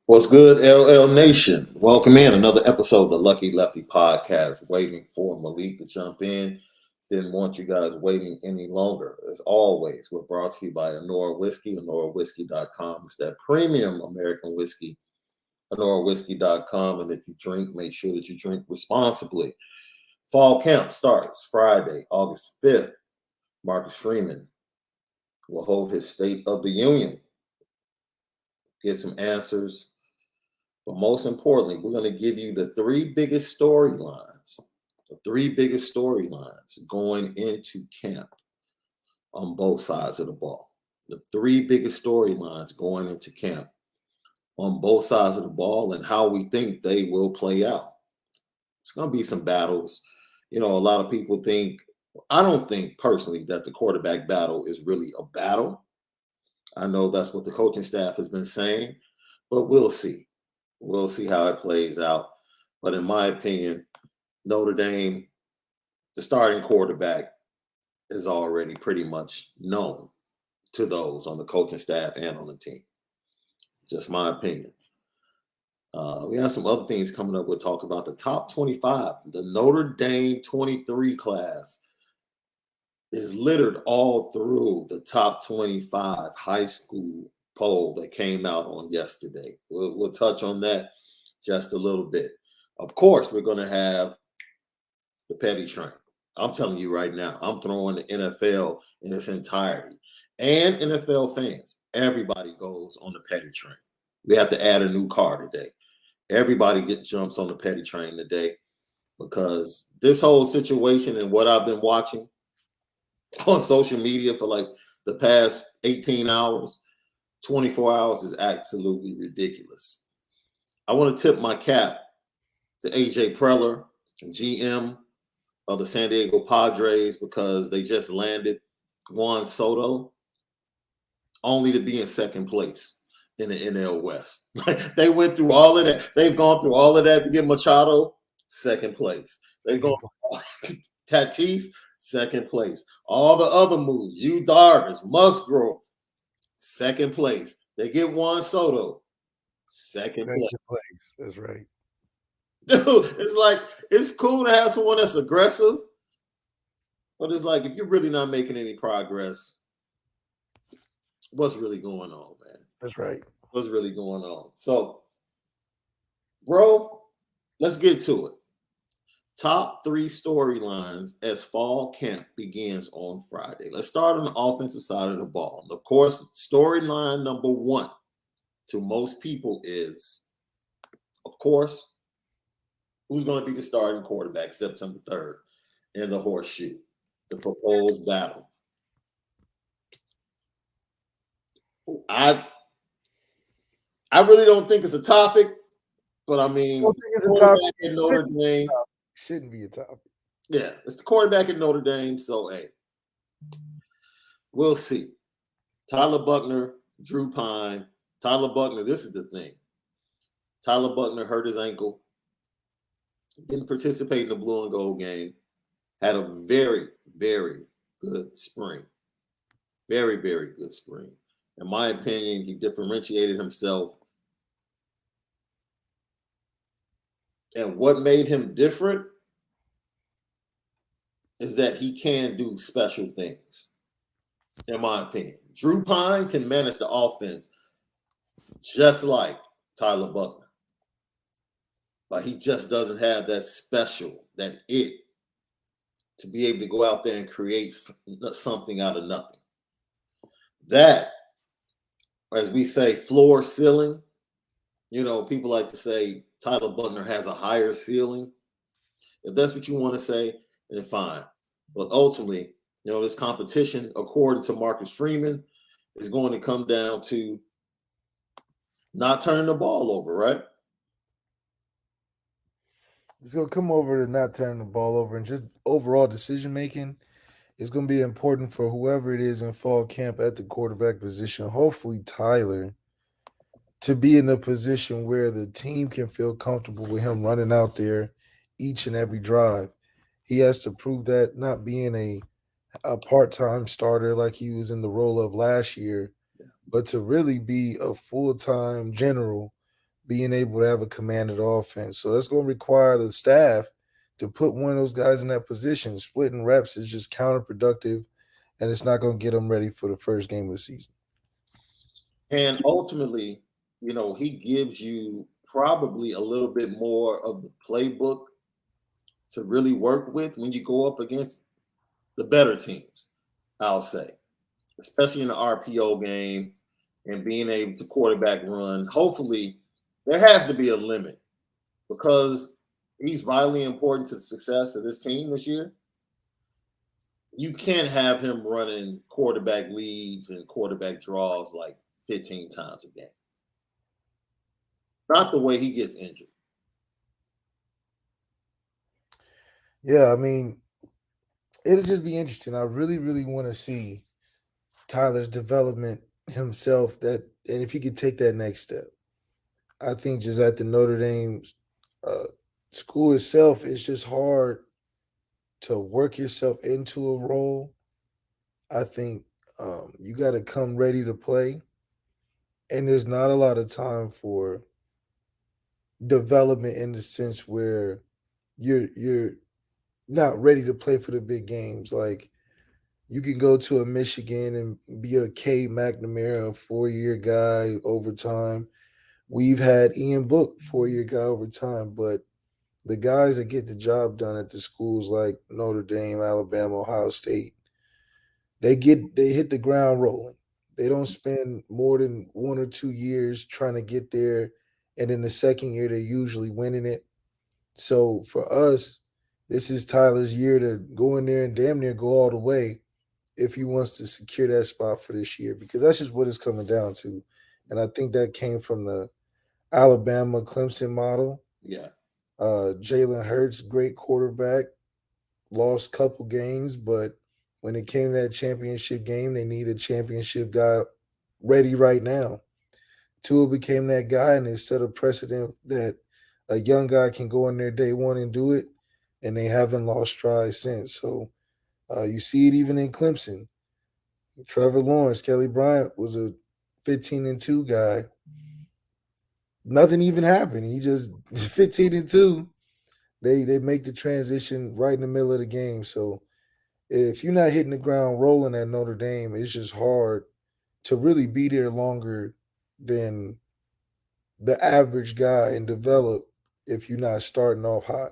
What's good, LL Nation? Welcome in another episode of the Lucky Lefty podcast. Waiting for Malik to jump in. Didn't want you guys waiting any longer. As always, we're brought to you by Onora Whisky, OnoraWhisky.com. It's that premium American whiskey, OnoraWhisky.com. And if you drink, make sure that you drink responsibly. Fall camp starts Friday, August 5th. Marcus Freeman will hold his State of the Union. Get some answers. But most importantly, we're going to give you the three biggest storylines, going into camp on both sides of the ball. The three biggest storylines going into camp on both sides of the ball and how we think they will play out. It's going to be some battles. A lot of people think, I don't think personally that the quarterback battle is really a battle. I know that's what the coaching staff has been saying, but we'll see. We'll see how it plays out. But in my opinion, Notre Dame, the starting quarterback, is already pretty much known to those on the coaching staff and on the team. Just my opinion. We have some other things coming up. We'll talk about the top 25. The Notre Dame 23 class is littered all through the top 25 high school poll that came out on yesterday. We'll touch on that just a little bit. Of course, we're going to have the petty train. I'm telling you right now, I'm throwing the NFL in its entirety. And NFL fans, everybody goes on the petty train. We have to add a new car today. Everybody jumps on the petty train today because this whole situation and what I've been watching on social media for like the past 18 hours, 24 hours is absolutely ridiculous. I want to tip my cap to AJ Preller, GM of the San Diego Padres, because they just landed Juan Soto only to be in second place in the NL West. They went through all of that. They've gone through all of that to get Machado, second place. They've gone Tatis, second place. All the other moves, Darvish, Musgrove, second place. They get Juan Soto, second place. That's right. Dude, it's like, it's cool to have someone that's aggressive, but it's like, if you're really not making any progress, what's really going on, man? That's right. What's really going on? So, bro, let's get to it. Top three storylines as fall camp begins on Friday. Let's start on the offensive side of the ball. Of course, storyline number one to most people is, of course, who's going to be the starting quarterback September 3rd in the horseshoe, the proposed battle. I really don't think it's a topic, but I mean, it's a topic in Notre Dame shouldn't be a topic. Yeah, it's the quarterback at Notre Dame, so hey, we'll see. Tyler Buckner, Drew Pine. Tyler Buckner, this is the thing. Tyler Buckner hurt his ankle, didn't participate in the blue and gold game, had a very, very good spring. Very, very good spring. In my opinion, he differentiated himself. And what made him different is that he can do special things, in my opinion. Drew Pine can manage the offense just like Tyler Buckner. But he just doesn't have that special, that it, to be able to go out there and create something out of nothing. That, as we say, floor ceiling, people like to say Tyler Buckner has a higher ceiling. If that's what you want to say, then fine. But ultimately, this competition, according to Marcus Freeman, is going to come down to not turning the ball over, right? It's going to come over to not turning the ball over, and just overall decision making is going to be important for whoever it is in fall camp at the quarterback position. Hopefully, Tyler, to be in a position where the team can feel comfortable with him running out there each and every drive. He has to prove that, not being a part-time starter like he was in the role of last year, but to really be a full-time general being able to have a command of the offense. So that's going to require the staff to put one of those guys in that position. Splitting reps is just counterproductive, and it's not going to get them ready for the first game of the season. And ultimately, he gives you probably a little bit more of the playbook to really work with when you go up against the better teams, I'll say, especially in the RPO game and being able to quarterback run. Hopefully, there has to be a limit because he's vitally important to the success of this team this year. You can't have him running quarterback leads and quarterback draws like 15 times a game. Not the way he gets injured. Yeah, I mean, it'll just be interesting. I really, really want to see Tyler's development himself. And if he could take that next step, I think just at the Notre Dame uh, school itself, it's just hard to work yourself into a role. I think you got to come ready to play, and there's not a lot of time for development in the sense where you're not ready to play for the big games. Like you can go to a Michigan and be a K McNamara, a 4-year guy over time. We've had Ian Book, 4-year guy over time, but the guys that get the job done at the schools like Notre Dame, Alabama, Ohio State, they hit the ground rolling. They don't spend more than 1 or 2 years trying to get there, and in the second year they're usually winning it. So for us, this is Tyler's year to go in there and damn near go all the way if he wants to secure that spot for this year, because that's just what it's coming down to. And I think that came from the Alabama Clemson model. Yeah. Jalen Hurts, great quarterback, lost couple games, but when it came to that championship game, they need a championship guy ready right now. Tua became that guy, and it set a precedent that a young guy can go in there day one and do it, and they haven't lost stride since. So you see it even in Clemson. Trevor Lawrence, Kelly Bryant was a 15-2 guy. Nothing even happened. He just 15-2. They make the transition right in the middle of the game. So if you're not hitting the ground rolling at Notre Dame, it's just hard to really be there longer than the average guy and develop if you're not starting off hot.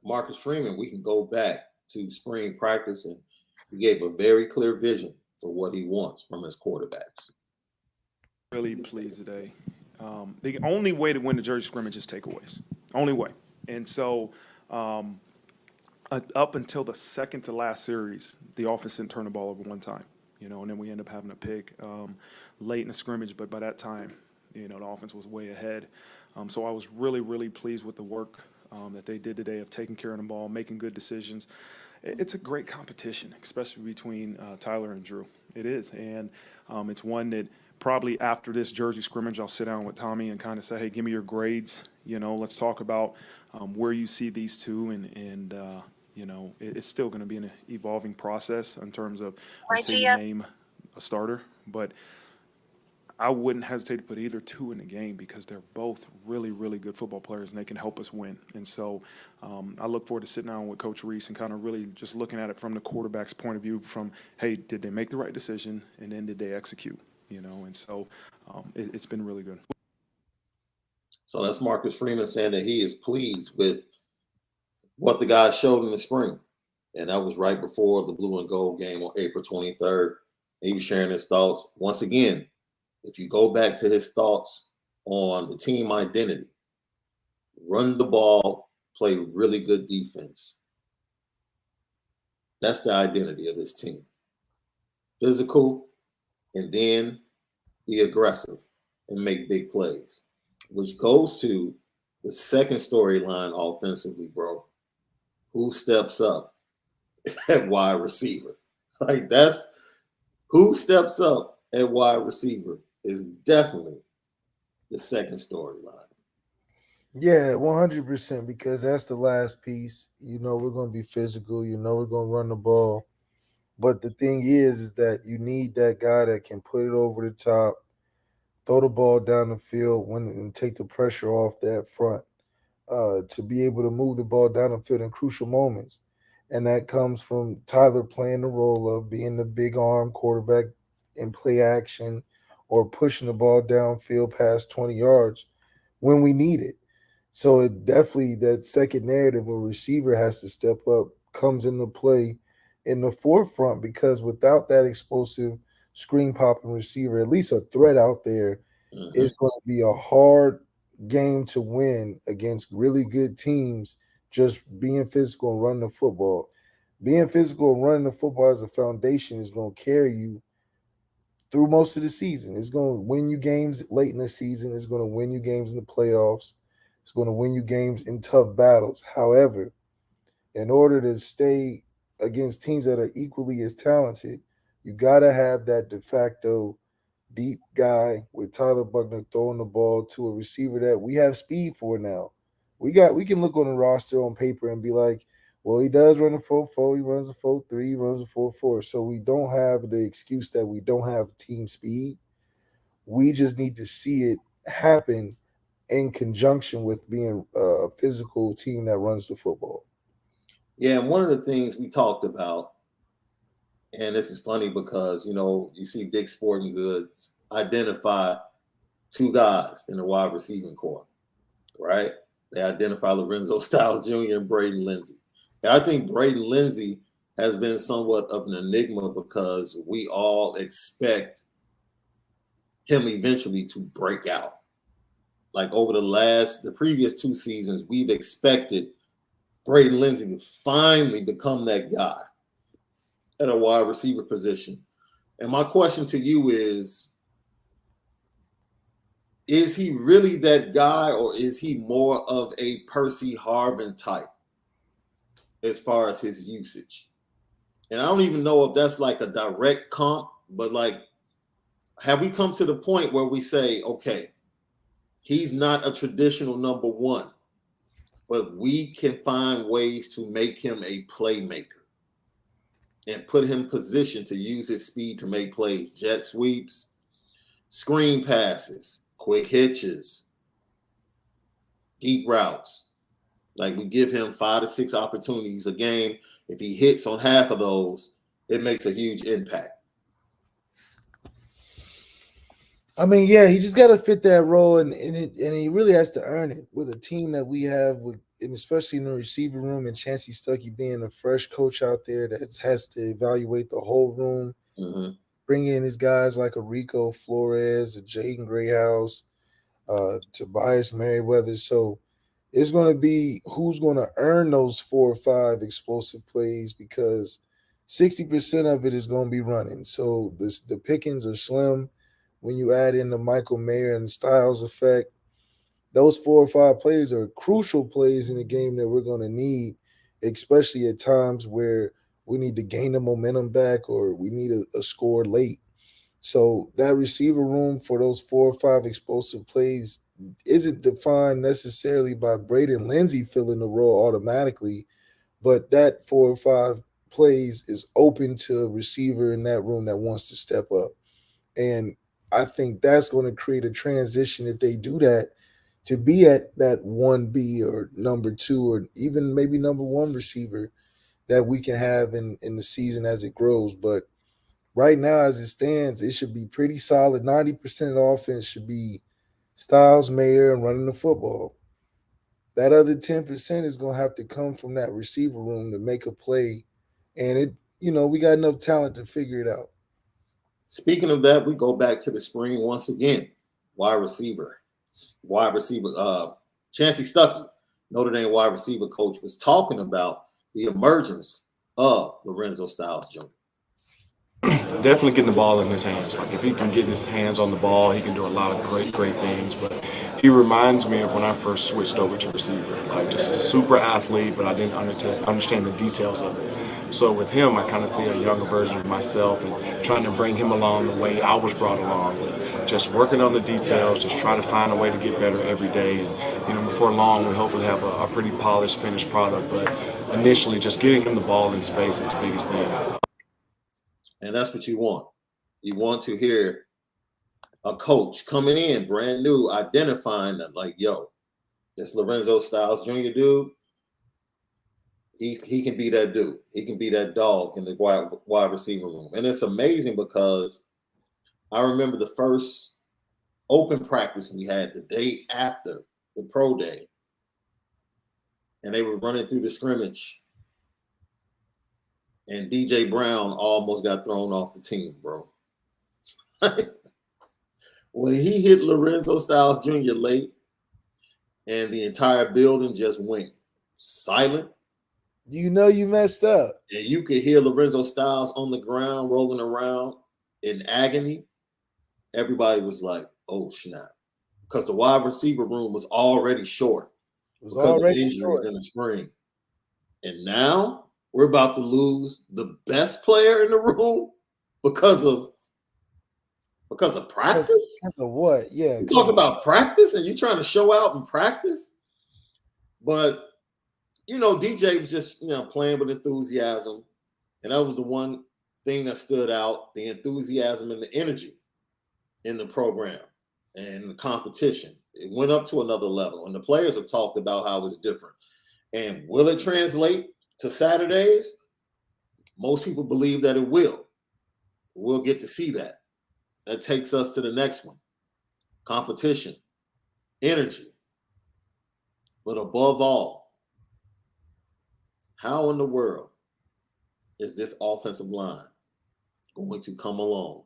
Marcus Freeman, we can go back to spring practice, and he gave a very clear vision for what he wants from his quarterbacks. Really pleased today. The only way to win the jersey scrimmage is takeaways. Only way. And so up until the second to last series, the offense didn't turn the ball over one time, and then we end up having a pick late in the scrimmage. But by that time, the offense was way ahead. So I was really, really pleased with the work that they did today of taking care of the ball, making good decisions. It's a great competition, especially between Tyler and Drew. It is. And it's one that probably after this jersey scrimmage, I'll sit down with Tommy and kind of say, hey, give me your grades. Let's talk about where you see these two. And it's still going to be an evolving process in terms of until you name a starter. But I wouldn't hesitate to put either two in the game because they're both really, really good football players and they can help us win. And so I look forward to sitting down with Coach Reese and kind of really just looking at it from the quarterback's point of view from, hey, did they make the right decision and then did they execute? And so it's been really good. So that's Marcus Freeman saying that he is pleased with what the guys showed in the spring. And that was right before the blue and gold game on April 23rd. He was sharing his thoughts. Once again, if you go back to his thoughts on the team identity, run the ball, play really good defense. That's the identity of this team. Physical, and then be aggressive and make big plays, which goes to the second storyline offensively, bro. Who steps up at wide receiver? Like that's who steps up at wide receiver is definitely the second storyline. Yeah, 100%, because that's the last piece. We're going to be physical. We're going to run the ball. But the thing is that you need that guy that can put it over the top, throw the ball down the field and take the pressure off that front, to be able to move the ball down the field in crucial moments. And that comes from Tyler playing the role of being the big arm quarterback in play action or pushing the ball downfield past 20 yards when we need it. So it definitely, that second narrative of receiver has to step up comes into play in the forefront, because without that explosive screen popping receiver, at least a threat out there, it's going to be a hard game to win against really good teams. Just being physical and running the football. Being physical and running the football as a foundation is going to carry you through most of the season. It's going to win you games late in the season. It's going to win you games in the playoffs. It's going to win you games in tough battles. However, in order to stay against teams that are equally as talented, you got to have that de facto deep guy with Tyler Buckner throwing the ball to a receiver that we have speed for now. We can look on the roster on paper and be like, well, he does run a 4.4, he runs a 4.3, he runs a 4.4. So we don't have the excuse that we don't have team speed. We just need to see it happen in conjunction with being a physical team that runs the football. Yeah, and one of the things we talked about, and this is funny because, you see Dick's Sporting Goods identify two guys in the wide receiving corps, right? They identify Lorenzo Styles Jr. and Braden Lindsey. And I think Braden Lindsey has been somewhat of an enigma because we all expect him eventually to break out. Like over the previous 2 seasons, we've expected Braden Lindsey to finally become that guy at a wide receiver position. And my question to you is he really that guy, or is he more of a Percy Harvin type as far as his usage? And I don't even know if that's like a direct comp, but like, have we come to the point where we say, okay, he's not a traditional number one, but we can find ways to make him a playmaker and put him in position to use his speed to make plays, jet sweeps, screen passes, quick hitches, deep routes. Like, we give him 5 to 6 opportunities a game. If he hits on half of those, it makes a huge impact. I mean, yeah, he just got to fit that role, and he really has to earn it with a team that we have, and especially in the receiver room, and Chancey Stuckey being a fresh coach out there that has to evaluate the whole room, bring in his guys like a Rico Flores, a Jaden Grayhouse, Tobias Merriweather. So it's going to be who's going to earn those 4 or 5 explosive plays, because 60% of it is going to be running. So the pickings are slim. When you add in the Michael Mayer and Styles effect, those 4 or 5 plays are crucial plays in the game that we're going to need, especially at times where we need to gain the momentum back or we need a score late. So that receiver room for those 4 or 5 explosive plays isn't defined necessarily by Braden Lindsey filling the role automatically, but that 4 or 5 plays is open to a receiver in that room that wants to step up. And I think that's going to create a transition if they do that, to be at that 1B or number 2 or even maybe number 1 receiver that we can have in the season as it grows. But right now, as it stands, it should be pretty solid. 90% of the offense should be Styles, Mayer, and running the football. That other 10% is going to have to come from that receiver room to make a play. And we got enough talent to figure it out. Speaking of that, we go back to the spring once again. Wide receiver. Chancey Stuckey, Notre Dame wide receiver coach, was talking about the emergence of Lorenzo Styles Jr. Definitely getting the ball in his hands. Like, if he can get his hands on the ball, he can do a lot of great things. But he reminds me of when I first switched over to receiver. Like, just a super athlete, but I didn't understand the details of it. So with him, I kind of see a younger version of myself and trying to bring him along the way I was brought along with. Just working on the details, just trying to find a way to get better every day. And, before long, we hopefully have a pretty polished, finished product. But initially, just getting him the ball in space is the biggest thing. And that's what you want. You want to hear a coach coming in brand new, identifying that, like, yo, this Lorenzo Styles Jr. dude, he can be that dude. He can be that dog in the wide receiver room. And it's amazing because I remember the first open practice we had the day after the pro day, and they were running through the scrimmage, and DJ Brown almost got thrown off the team, bro. When he hit Lorenzo Styles Jr. late, and the entire building just went silent. You know you messed up. And you could hear Lorenzo Styles on the ground rolling around in agony. Everybody was like, oh, snap. Because the wide receiver room was already short. It was because already of injuries short. in the spring. And now we're about to lose the best player in the room because of practice? Because of what? Yeah. You talk about practice and you trying to show out in practice? But, DJ was just, playing with enthusiasm. And that was the one thing that stood out, the enthusiasm and the energy in the program and the competition. It went up to another level. And the players have talked about how it's different. And will it translate to Saturdays? Most people believe that it will. We'll get to see that. That takes us to the next one. Competition, energy. But above all, how in the world is this offensive line going to come along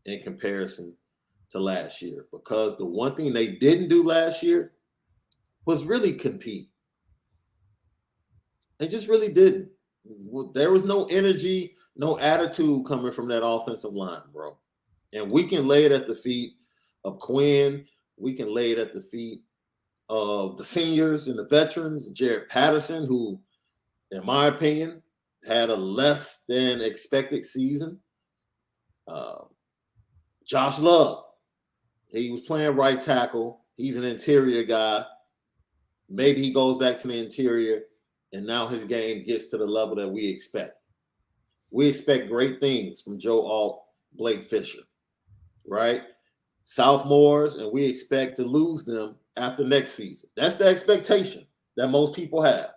in comparison to last year? Because the one thing they didn't do last year was really compete. They just really didn't. There was no energy, no attitude coming from that offensive line, bro. And we can lay it at the feet of Quinn. We can lay it at the feet of the seniors and the veterans, Jared Patterson, who, in my opinion, had a less than expected season. Josh Love, he was playing right tackle. He's an interior guy. Maybe he goes back to the interior, and now his game gets to the level that we expect. We expect great things from Joe Alt, Blake Fisher, right? Sophomores, and we expect to lose them after next season. That's the expectation that most people have,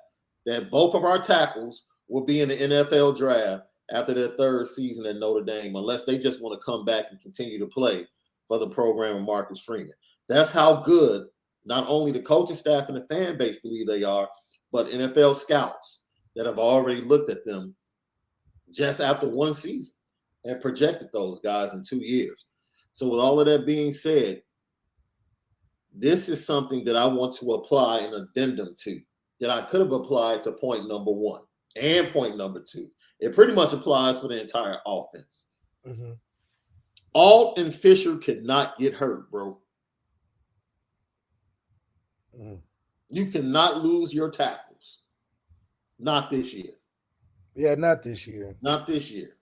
that both of our tackles will be in the NFL draft after their third season at Notre Dame, unless they just want to come back and continue to play for the program of Marcus Freeman. That's how good not only the coaching staff and the fan base believe they are, but NFL scouts that have already looked at them just after one season and projected those guys in 2 years. So with all of that being said, this is something that I want to apply an addendum to that I could have applied to point number one and point number two. It pretty much applies for the entire offense. Mm-hmm. Alt and Fisher could not get hurt, bro. Mm. You cannot lose your tackles. Not this year. Yeah, not this year. Not this year.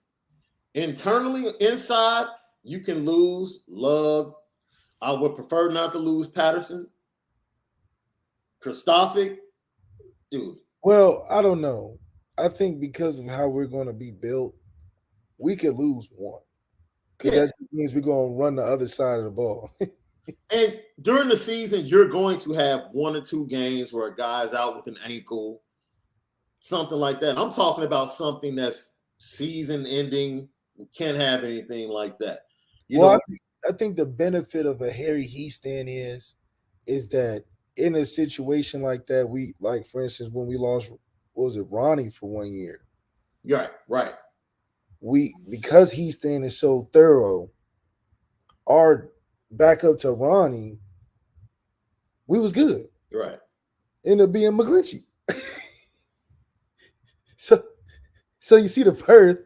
Internally, inside, you can lose Love. I would prefer not to lose Patterson. Christophic, dude. Well, I don't know. I think because of how we're going to be built, we could lose one. Because that means we're going to run the other side of the ball. And during the season, you're going to have 1 or 2 games where a guy's out with an ankle, something like that. I'm talking about something that's season ending. We can't have anything like that. I think the benefit of a Harry Heaston is that in a situation like that, we, like, for instance, when we lost, what was it, Ronnie for 1 year? Right. Because Heaston is so thorough, our backup to Ronnie, we was good. Right. Ended up being McGlinchey. So you see the birth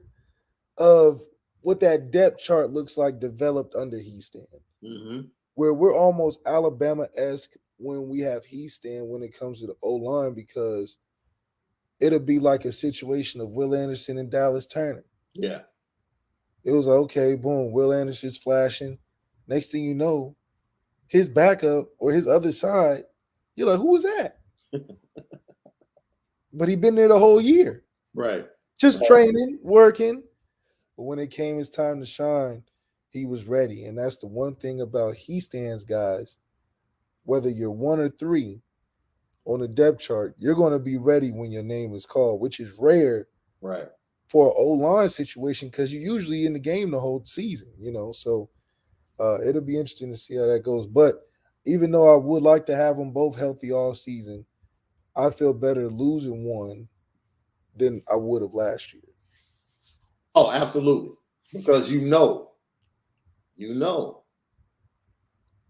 of what that depth chart looks like developed under Heaston, where we're almost Alabama-esque when we have Heaston when it comes to the O-line, because it'll be like a situation of Will Anderson and Dallas Turner. Yeah. It was like, okay, boom, Will Anderson's flashing. Next thing you know, his backup or his other side, you're like, who was that? But he'd been there the whole year. Right. Just training, working. But when it came his time to shine, he was ready. And that's the one thing about he stands guys, whether you're 1 or 3 on the depth chart, you're going to be ready when your name is called, which is rare Right. for an O-line situation because you're usually in the game the whole season, So it'll be interesting to see how that goes. But even though I would like to have them both healthy all season, I feel better losing one than I would have last year. Oh, absolutely. Because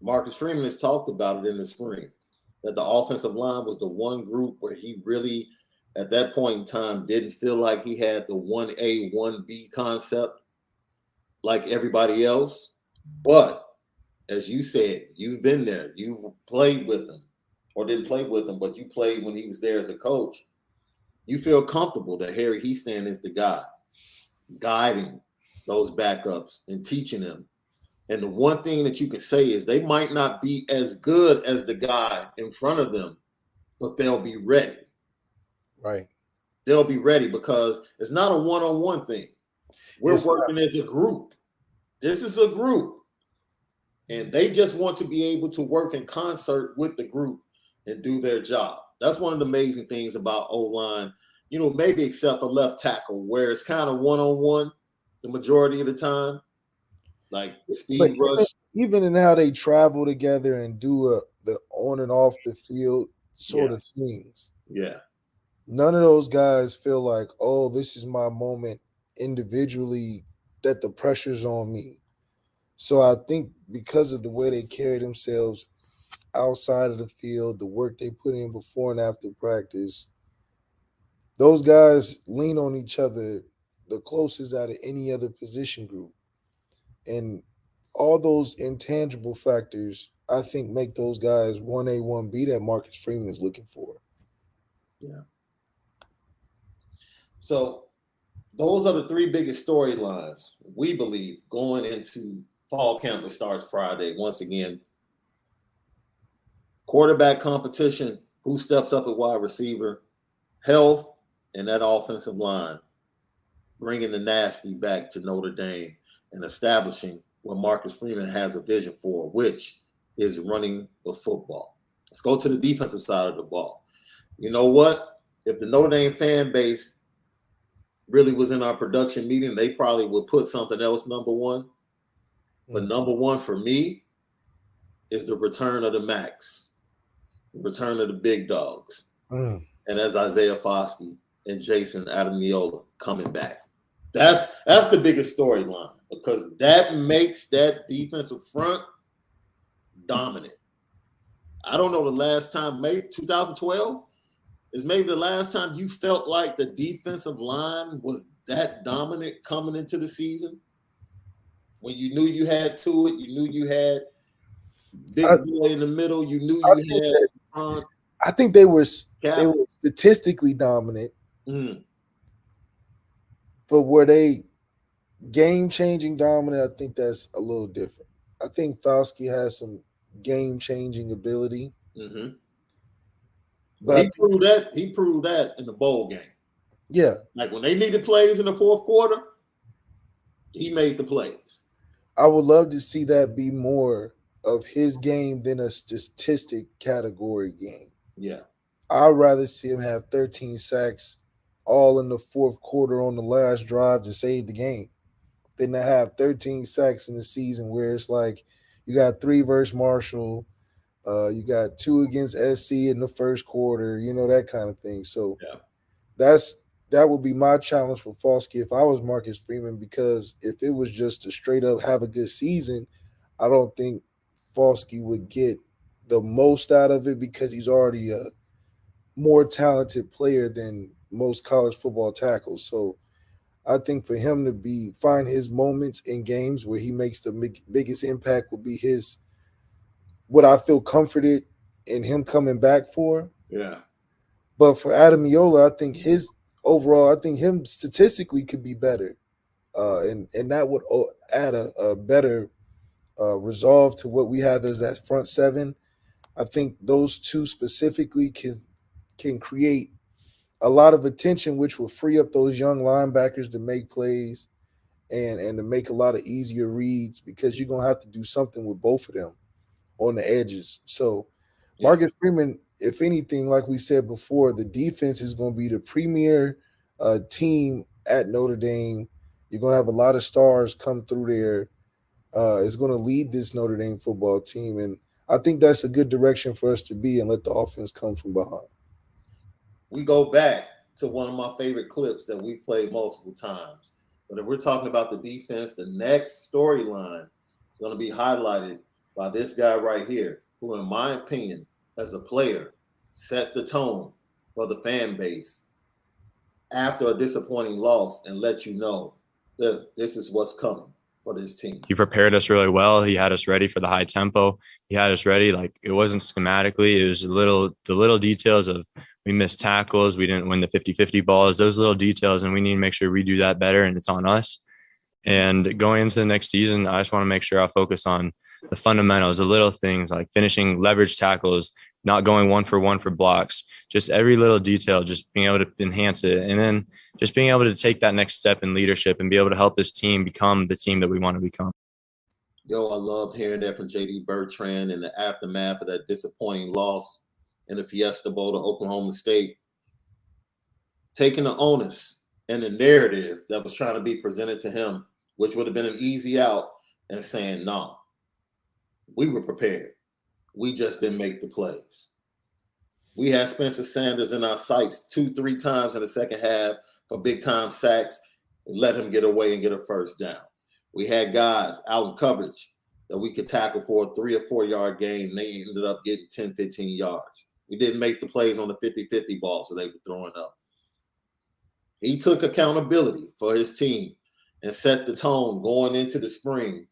Marcus Freeman has talked about it in the spring, that the offensive line was the one group where he really, at that point in time, didn't feel like he had the 1A, 1B concept like everybody else. But as you said, you've been there. You've played with him, or didn't play with him, but you played when he was there as a coach. You feel comfortable that Harry Heastand is the guy guiding those backups and teaching them. And the one thing that you can say is they might not be as good as the guy in front of them, but they'll be ready. Right. They'll be ready because it's not a one-on-one thing. We're working as a group. This is a group. And they just want to be able to work in concert with the group and do their job. That's one of the amazing things about O-line, maybe except a left tackle where it's kind of one-on-one the majority of the time. Like speed rush. Even in how they travel together and do the on and off the field sort of things. Yeah. None of those guys feel like, oh, this is my moment individually that the pressure's on me. So I think because of the way they carry themselves outside of the field, the work they put in before and after practice, those guys lean on each other the closest out of any other position group. And all those intangible factors, I think, make those guys 1A, 1B that Marcus Freeman is looking for. Yeah. So those are the 3 biggest storylines, we believe, going into fall camp that starts Friday. Once again, quarterback competition, who steps up at wide receiver, health, and that offensive line, bringing the nasty back to Notre Dame and establishing what Marcus Freeman has a vision for, which is running the football. Let's go to the defensive side of the ball. You know what? If the Notre Dame fan base really was in our production meeting, they probably would put something else number 1. But number 1 for me is the return of the Max, the return of the big dogs. And that's Isaiah Foskey and Jason Adamiola coming back. That's the biggest storyline because that makes that defensive front dominant. I don't know the last time, maybe 2012 is maybe the last time you felt like the defensive line was that dominant coming into the season. When you knew you had to it, you knew you had big boy in the middle, you knew you had. I think they were statistically dominant, but were they game-changing dominant? I think that's a little different. I think Foskey has some game-changing ability. But he proved that in the bowl game. Yeah. Like when they needed plays in the fourth quarter, he made the plays. I would love to see that be more of his game than a statistic category game. Yeah. I'd rather see him have 13 sacks all in the fourth quarter on the last drive to save the game than to have 13 sacks in the season where it's like you got 3 versus Marshall, you got 2 against SC in the first quarter, that kind of thing. So that would be my challenge for Foskey if I was Marcus Freeman, because if it was just to straight up have a good season, I don't think Foskey would get the most out of it because he's already a more talented player than most college football tackles. So I think for him to find his moments in games where he makes the biggest impact would be what I feel comforted in him coming back for. Yeah. But for Adamiola, I think him statistically could be better. And that would add a better resolve to what we have as that front 7. I think those 2 specifically can create a lot of attention, which will free up those young linebackers to make plays and to make a lot of easier reads because you're gonna have to do something with both of them on the edges. So Marcus Freeman, if anything, like we said before, the defense is going to be the premier team at Notre Dame. You're going to have a lot of stars come through there. It's going to lead this Notre Dame football team, and I think that's a good direction for us to be and let the offense come from behind. We go back to one of my favorite clips that we've played multiple times. But if we're talking about the defense, the next storyline is going to be highlighted by this guy right here, who, in my opinion, as a player, set the tone for the fan base after a disappointing loss and let you know that this is what's coming for this team. He prepared us really well. He had us ready for the high tempo. He had us ready. Like, it wasn't schematically. It was the little details of we missed tackles. We didn't win the 50-50 balls, those little details. And we need to make sure we do that better. And it's on us. And going into the next season, I just want to make sure I focus on the fundamentals, the little things like finishing leverage tackles, not going 1-for-1 for blocks, just every little detail, just being able to enhance it. And then just being able to take that next step in leadership and be able to help this team become the team that we want to become. Yo, I loved hearing that from J.D. Bertrand in the aftermath of that disappointing loss in the Fiesta Bowl to Oklahoma State. Taking the onus and the narrative that was trying to be presented to him, which would have been an easy out, and saying, no, we were prepared. We just didn't make the plays. We had Spencer Sanders in our sights 2-3 times in the second half for big-time sacks and let him get away and get a first down. We had guys out in coverage that we could tackle for a 3 or 4 yard gain, and they ended up getting 10, 15 yards. We didn't make the plays on the 50-50 ball, so they were throwing up. He took accountability for his team and set the tone going into the spring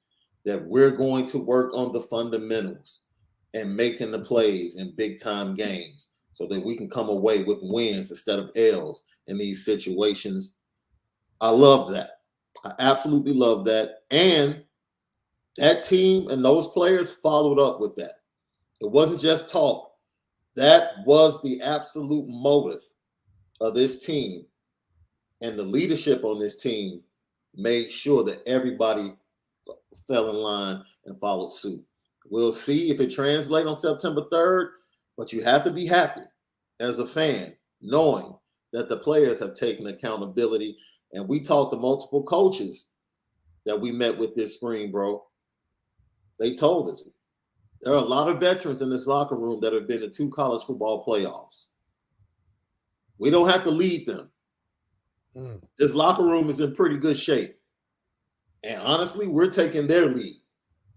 that we're going to work on the fundamentals and making the plays in big-time games so that we can come away with wins instead of L's in these situations. I love that. I absolutely love that. And that team and those players followed up with that. It wasn't just talk. That was the absolute motive of this team. And the leadership on this team made sure that everybody fell in line and followed suit. We'll see if it translates on September 3rd, but you have to be happy as a fan knowing that the players have taken accountability. And we talked to multiple coaches that we met with this spring, bro. They told us there are a lot of veterans in this locker room that have been to 2 college football playoffs. We don't have to lead them. This locker room is in pretty good shape. And honestly, we're taking their lead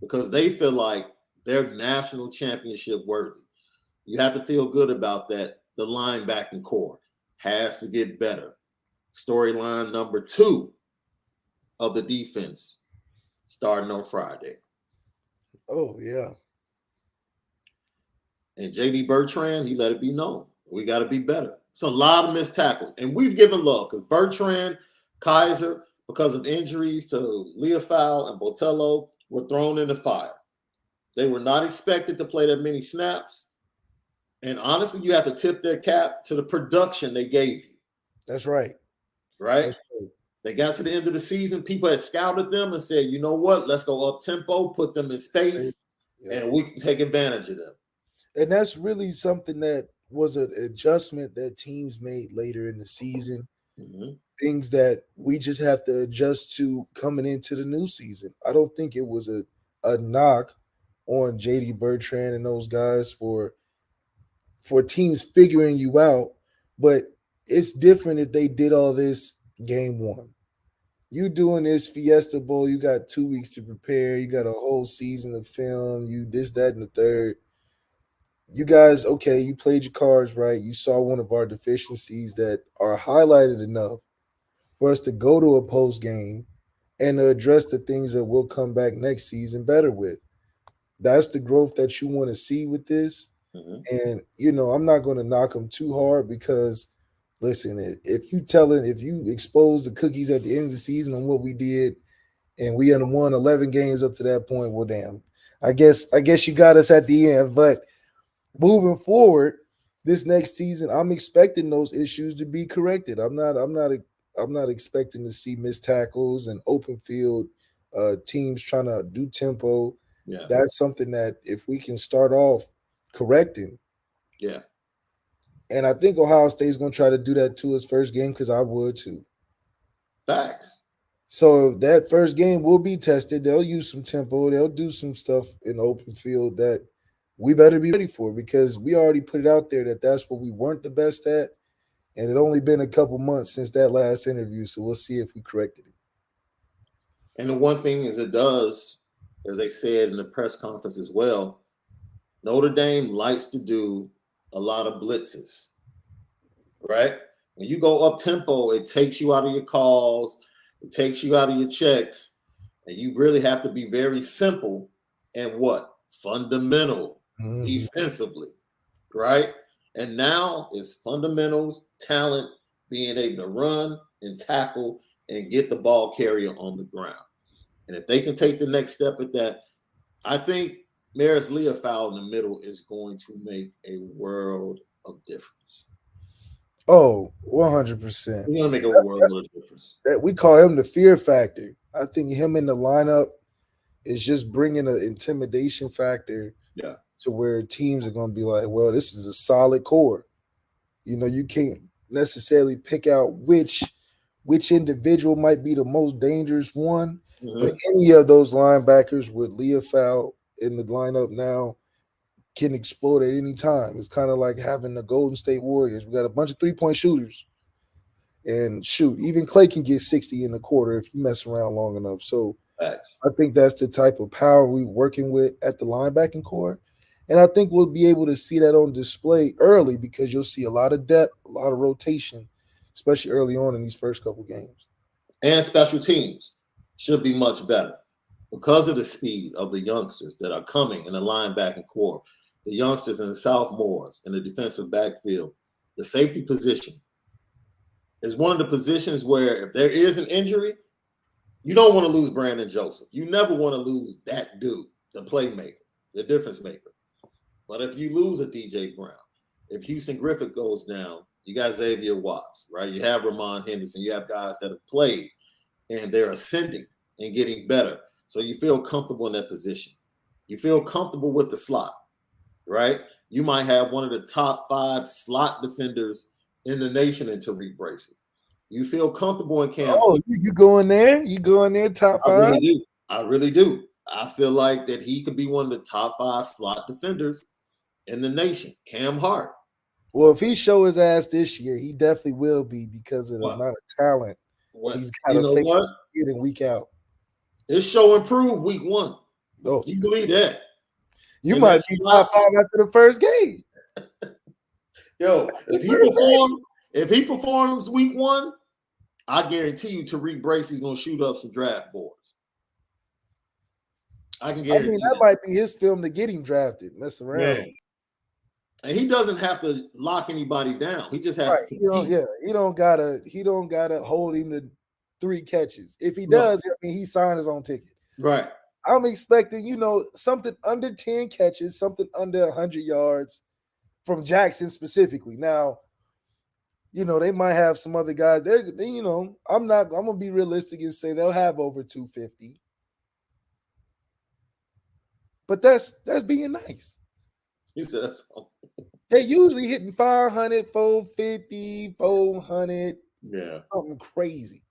because they feel like they're national championship worthy. You have to feel good about that. The linebacking core has to get better. Storyline number 2 of the defense starting on Friday. Oh, yeah. And J.D. Bertrand, he let it be known. We got to be better. It's a lot of missed tackles. And we've given love because Bertrand, Kaiser, because of injuries to Leofau and Botello, were thrown in the fire. They were not expected to play that many snaps. And honestly, you have to tip their cap to the production they gave you. That's right. Right? That's right. They got to the end of the season. People had scouted them and said, you know what? Let's go up tempo, put them in space, and we can take advantage of them. And that's really something that was an adjustment that teams made later in the season. Things that we just have to adjust to coming into the new season. I don't think it was a knock on J.D. Bertrand and those guys for teams figuring you out, but it's different if they did all this game 1. You doing this Fiesta Bowl, you got 2 weeks to prepare, you got a whole season of film, you this, that, and the third. You guys, okay, you played your cards right. You saw one of our deficiencies that are highlighted enough for us to go to a post game and to address the things that we'll come back next season better with. That's the growth that you want to see with this. And, I'm not going to knock them too hard because, listen, if you expose the cookies at the end of the season on what we did and we had won 11 games up to that point, well, damn, I guess you got us at the end. But moving forward, this next season, I'm expecting those issues to be corrected. I'm not I'm not expecting to see missed tackles and open field teams trying to do tempo. Yeah. That's something that if we can start off correcting, Yeah. and I think Ohio State's going to try to do that to us first game because I would too. Facts. So that first game will be tested. They'll use some tempo. They'll do some stuff in open field that we better be ready for because we already put it out there that that's what we weren't the best at. And it only been a couple months since that last interview. So we'll see if we corrected it. And the one thing is it does, as they said in the press conference as well, Notre Dame likes to do a lot of blitzes, right? When you go up tempo, it takes you out of your calls, it takes you out of your checks, and you really have to be very simple and what? Fundamental defensively, right? And now it's fundamentals, talent, being able to run and tackle and get the ball carrier on the ground. And if they can take the next step at that, I think Maris Leofow in the middle is going to make a world of difference. Oh, 100%. He's going to make a world of difference. We call him the fear factor. I think him in the lineup is just bringing an intimidation factor to where teams are going to be like, well, this is a solid core. You know, you can't necessarily pick out which individual might be the most dangerous one, but any of those linebackers with Leofow in the lineup now can explode at any time. It's kind of like having the Golden State Warriors. We got a bunch of three-point shooters. And shoot, even Clay can get 60 in the quarter if you mess around long enough. So I think that's the type of power we're working with at the linebacking core. And I think we'll be able to see that on display early because you'll see a lot of depth, a lot of rotation, especially early on in these first couple games. And special teams should be much better because of the speed of the youngsters that are coming in the linebacking core, the youngsters and the sophomores in the defensive backfield. The safety position is one of the positions where if there is an injury, you don't want to lose Brandon Joseph. You never want to lose that dude, the playmaker, the difference maker. But if you lose a DJ Brown, if Houston Griffith goes down, you got Xavier Watts, right? You have Ramon Henderson. You have guys that have played, and they're ascending and getting better. So you feel comfortable in that position. You feel comfortable with the slot, right? You might have one of the top 5 slot defenders in the nation in Tariq Bracy. You feel comfortable in camp. Oh, you going there? You going there top 5? I really do. I feel like that he could be one of the top 5 slot defenders in the nation. Cam Hart. Well, if he show his ass this year, he definitely will be because of the amount of talent he's got to face week in week out. His show improved week 1. Oh, you believe that? You might be top 5 after the first game. Yo, if he performs week 1, I guarantee you Tariq Bracy's gonna shoot up some draft boards. I can guarantee that might be his film to get him drafted. Mess around. Yeah. And he doesn't have to lock anybody down. He just has to compete. He don't gotta hold him to 3 catches. If he does, he signed his own ticket. Right. I'm expecting, something under 10 catches, something under 100 yards from Jackson specifically. Now, they might have some other guys. I'm gonna be realistic and say they'll have over 250. But that's being nice. You said that's they're usually hitting 500, 450, 400. Yeah. Something crazy.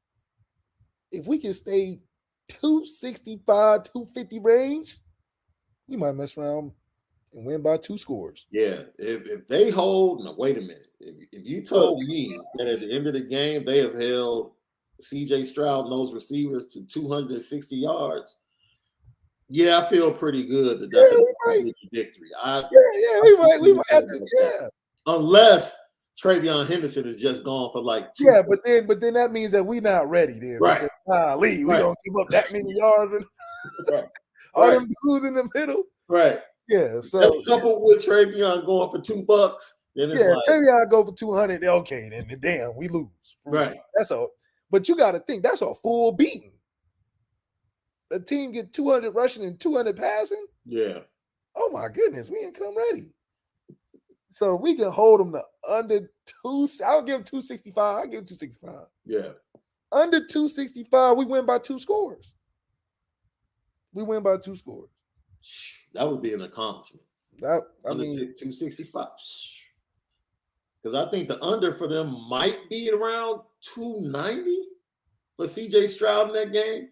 If we can stay 265, 250 range, we might mess around and win by 2 scores. Yeah. If they hold, no, wait a minute. If you told me that at the end of the game they have held CJ Stroud and those receivers to 260 yards, yeah, I feel pretty good that that's a victory. We might have to, unless Travion Henderson is just gone for like 2. Yeah, but then that means that we're not ready then. Right. Because, we don't keep up that many yards. All them dudes in the middle. Right. Yeah. So coupled with Travion going for $2, then it's Travion go for 200. Okay, then damn, we lose. Right. That's all. But you got to think that's a full beating. A team get 200 rushing and 200 passing. Yeah. Oh my goodness, we ain't come ready. So we can hold them to under 2. I'll give them 265. I'll give them 265. Yeah. under 265, we win by 2 scores. We win by 2 scores. That would be an accomplishment. That I Under mean, 265. Because I think the under for them might be around 290 for CJ Stroud in that game.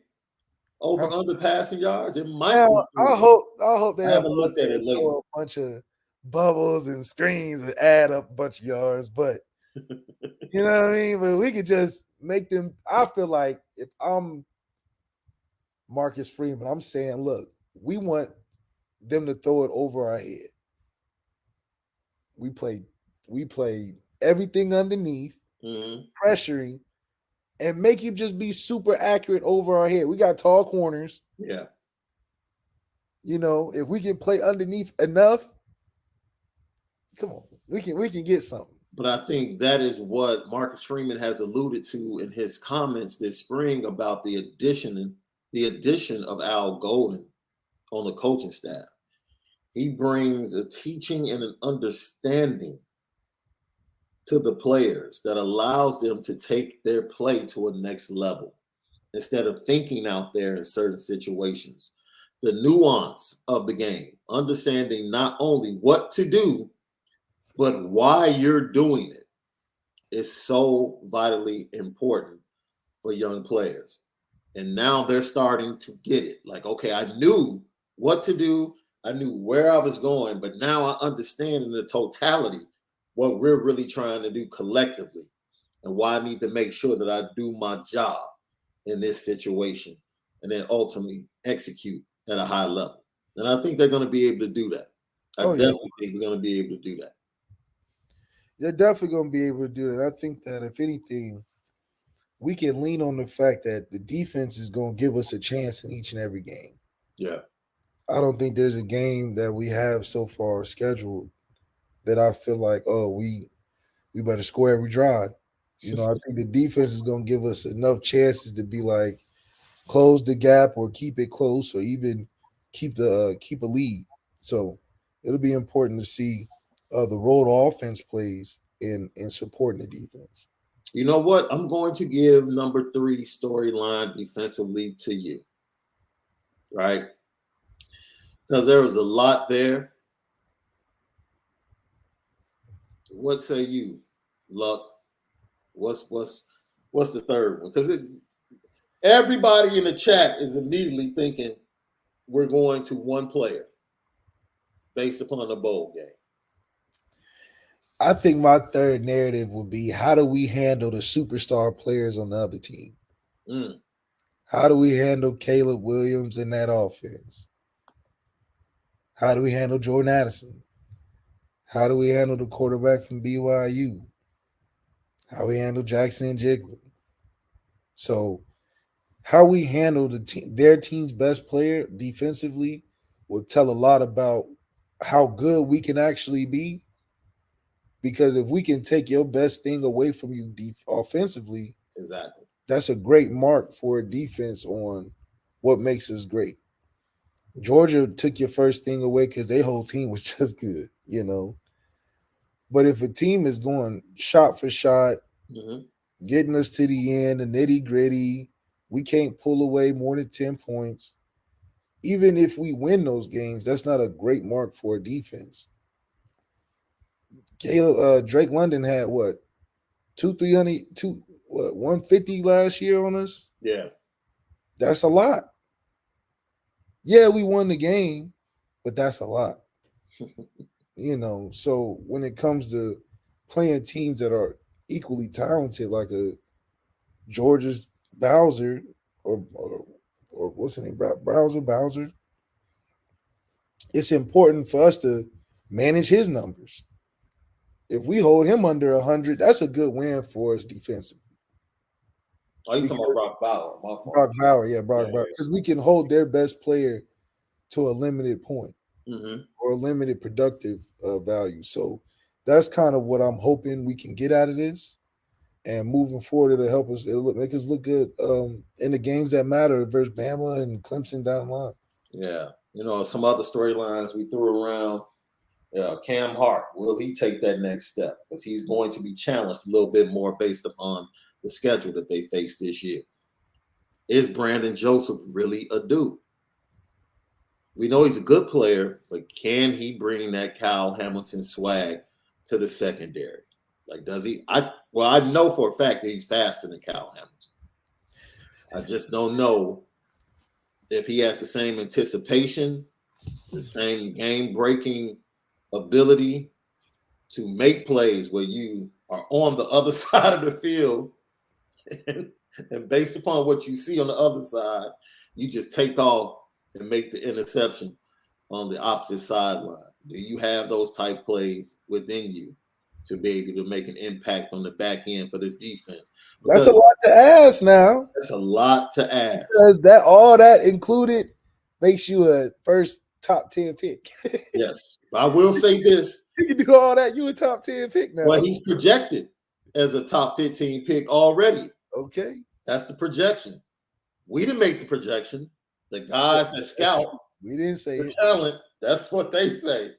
Over under passing yards. It might now, be. I hope they I haven't looked at it lately. a bunch of bubbles and screens and add up a bunch of yards, but you know what I mean? But we could just make them. I feel like if I'm Marcus Freeman, I'm saying, look, we want them to throw it over our head. We played everything underneath, pressuring, and make him just be super accurate over our head. We got tall corners. Yeah. You know, if we can play underneath enough, come on, we can get something. But I think that is what Marcus Freeman has alluded to in his comments this spring about the addition of Al Golden on the coaching staff. He brings a teaching and an understanding to the players that allows them to take their play to a next level instead of thinking out there in certain situations. The nuance of the game, understanding not only what to do, but why you're doing it is so vitally important for young players. And now they're starting to get it. Like, okay, I knew what to do. I knew where I was going, but now I understand in the totality what we're really trying to do collectively and why I need to make sure that I do my job in this situation and then ultimately execute at a high level. And I think they're going to be able to do that. I definitely think we're going to be able to do that. They're definitely going to be able to do that. I think that if anything, we can lean on the fact that the defense is going to give us a chance in each and every game. Yeah. I don't think there's a game that we have so far scheduled that I feel like, oh, we better score every drive. You know, I think the defense is going to give us enough chances to be like close the gap or keep it close or even keep a lead. So it'll be important to see the role the offense plays in supporting the defense. You know what? I'm going to give number 3 storyline defensively to you, right? Because there was a lot there. What say you, Luck? What's the third one? Because everybody in the chat is immediately thinking we're going to one player based upon the bowl game. I think my third narrative would be, how do we handle the superstar players on the other team? How do we handle Caleb Williams in that offense? How do we handle Jordan Addison? How do we handle the quarterback from BYU? How we handle Jackson Jigba? So how we handle their team's best player defensively will tell a lot about how good we can actually be. Because if we can take your best thing away from you offensively, exactly, that's a great mark for a defense on what makes us great. Georgia took your first thing away because their whole team was just good, you know. But if a team is going shot for shot, getting us to the end, the nitty-gritty, we can't pull away more than 10 points. Even if we win those games, that's not a great mark for a defense. Drake London had 150 last year on us? Yeah. That's a lot. Yeah, we won the game, but that's a lot. You know, so when it comes to playing teams that are equally talented, like a Georgia's Bowser or what's his name, Bowser, it's important for us to manage his numbers. If we hold him under 100, that's a good win for us defensively. Oh, you talking about Brock Bauer? Brock Bauer. Because we can hold their best player to a limited point or a limited productive value. So that's kind of what I'm hoping we can get out of this. And moving forward, it'll help us. It'll make us look good in the games that matter versus Bama and Clemson down the line. Yeah. You know, some other storylines we threw around. Cam Hart, will he take that next step? Because he's going to be challenged a little bit more based upon the schedule that they face this year. Is Brandon Joseph really a dude? We know he's a good player, but can he bring that Kyle Hamilton swag to the secondary? Like, does he? I know for a fact that he's faster than Kyle Hamilton. I just don't know if he has the same anticipation, the same game-breaking ability to make plays where you are on the other side of the field and based upon what you see on the other side, you just take off and make the interception on the opposite sideline. Do you have those type plays within you to be able to make an impact on the back end for this defense? That's a lot to ask now. That's a lot to ask. Because all that included makes you a first top 10 pick. Yes. But I will say this. You can do all that. You a top 10 pick now. Well, he's projected as a top 15 pick already. Okay. That's the projection. We didn't make the projection. The guys that scout, we didn't say the it. talent, that's what they say.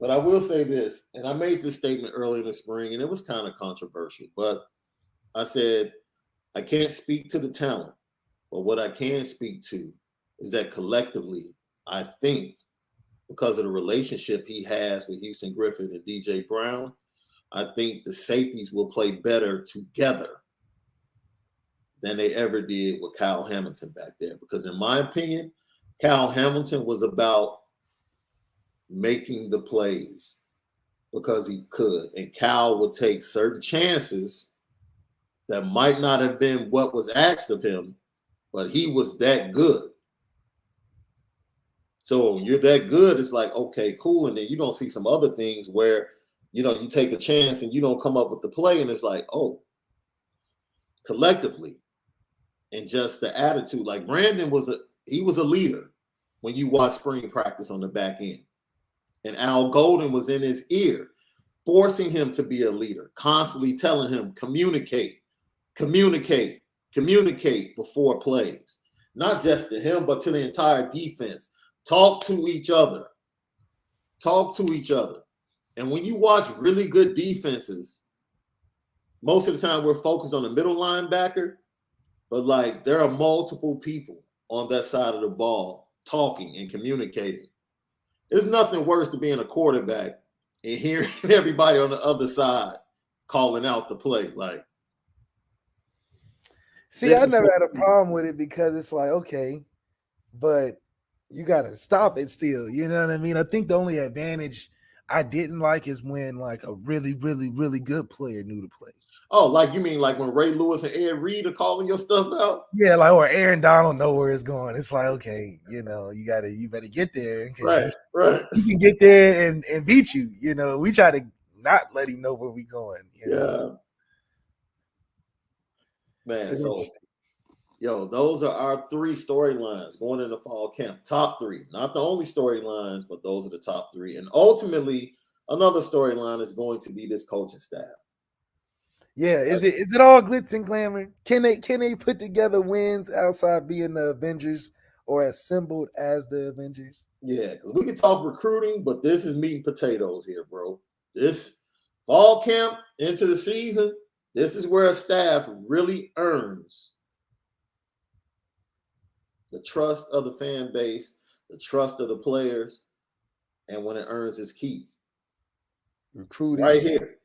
But I will say this, and I made this statement early in the spring, and it was kind of controversial, but I said, I can't speak to the talent, but what I can speak to is that collectively, I think because of the relationship he has with Houston Griffith and DJ Brown, I think the safeties will play better together than they ever did with Kyle Hamilton back there. Because in my opinion, Kyle Hamilton was about making the plays because he could. And Kyle would take certain chances that might not have been what was asked of him, but he was that good. So when you're that good, it's like, okay, cool. And then you don't see some other things where, you know, you take a chance and you don't come up with the play, and it's like, oh, collectively, and just the attitude. Like Brandon was a leader when you watch spring practice on the back end. And Al Golden was in his ear, forcing him to be a leader, constantly telling him, communicate before plays. Not just to him, but to the entire defense. Talk to each other. And when you watch really good defenses, most of the time we're focused on the middle linebacker, but like there are multiple people on that side of the ball talking and communicating. There's nothing worse than being a quarterback and hearing everybody on the other side calling out the play. Like, see, I never had a problem with it because it's like, okay, but you got to stop it still. You know what I mean? I think the only advantage I didn't like is when like a really, really, really good player knew to play. Oh, like you mean like when Ray Lewis and Ed Reed are calling your stuff out? Yeah, like or Aaron Donald know where it's going. It's like, okay, you know, you better get there. Right. He can get there and beat you. You know, we try to not let him know where we going. You know? Man, so those are our three storylines going into fall camp. Top three. Not the only storylines, but those are the top three. And ultimately, another storyline is going to be this coaching staff. Yeah, is it all glitz and glamour? Can they put together wins outside being the Avengers or assembled as the Avengers? Yeah, because we can talk recruiting, but this is meat and potatoes here, bro. This fall camp into the season, this is where a staff really earns the trust of the fan base, the trust of the players, and when it earns its keep. Recruiting. Right here.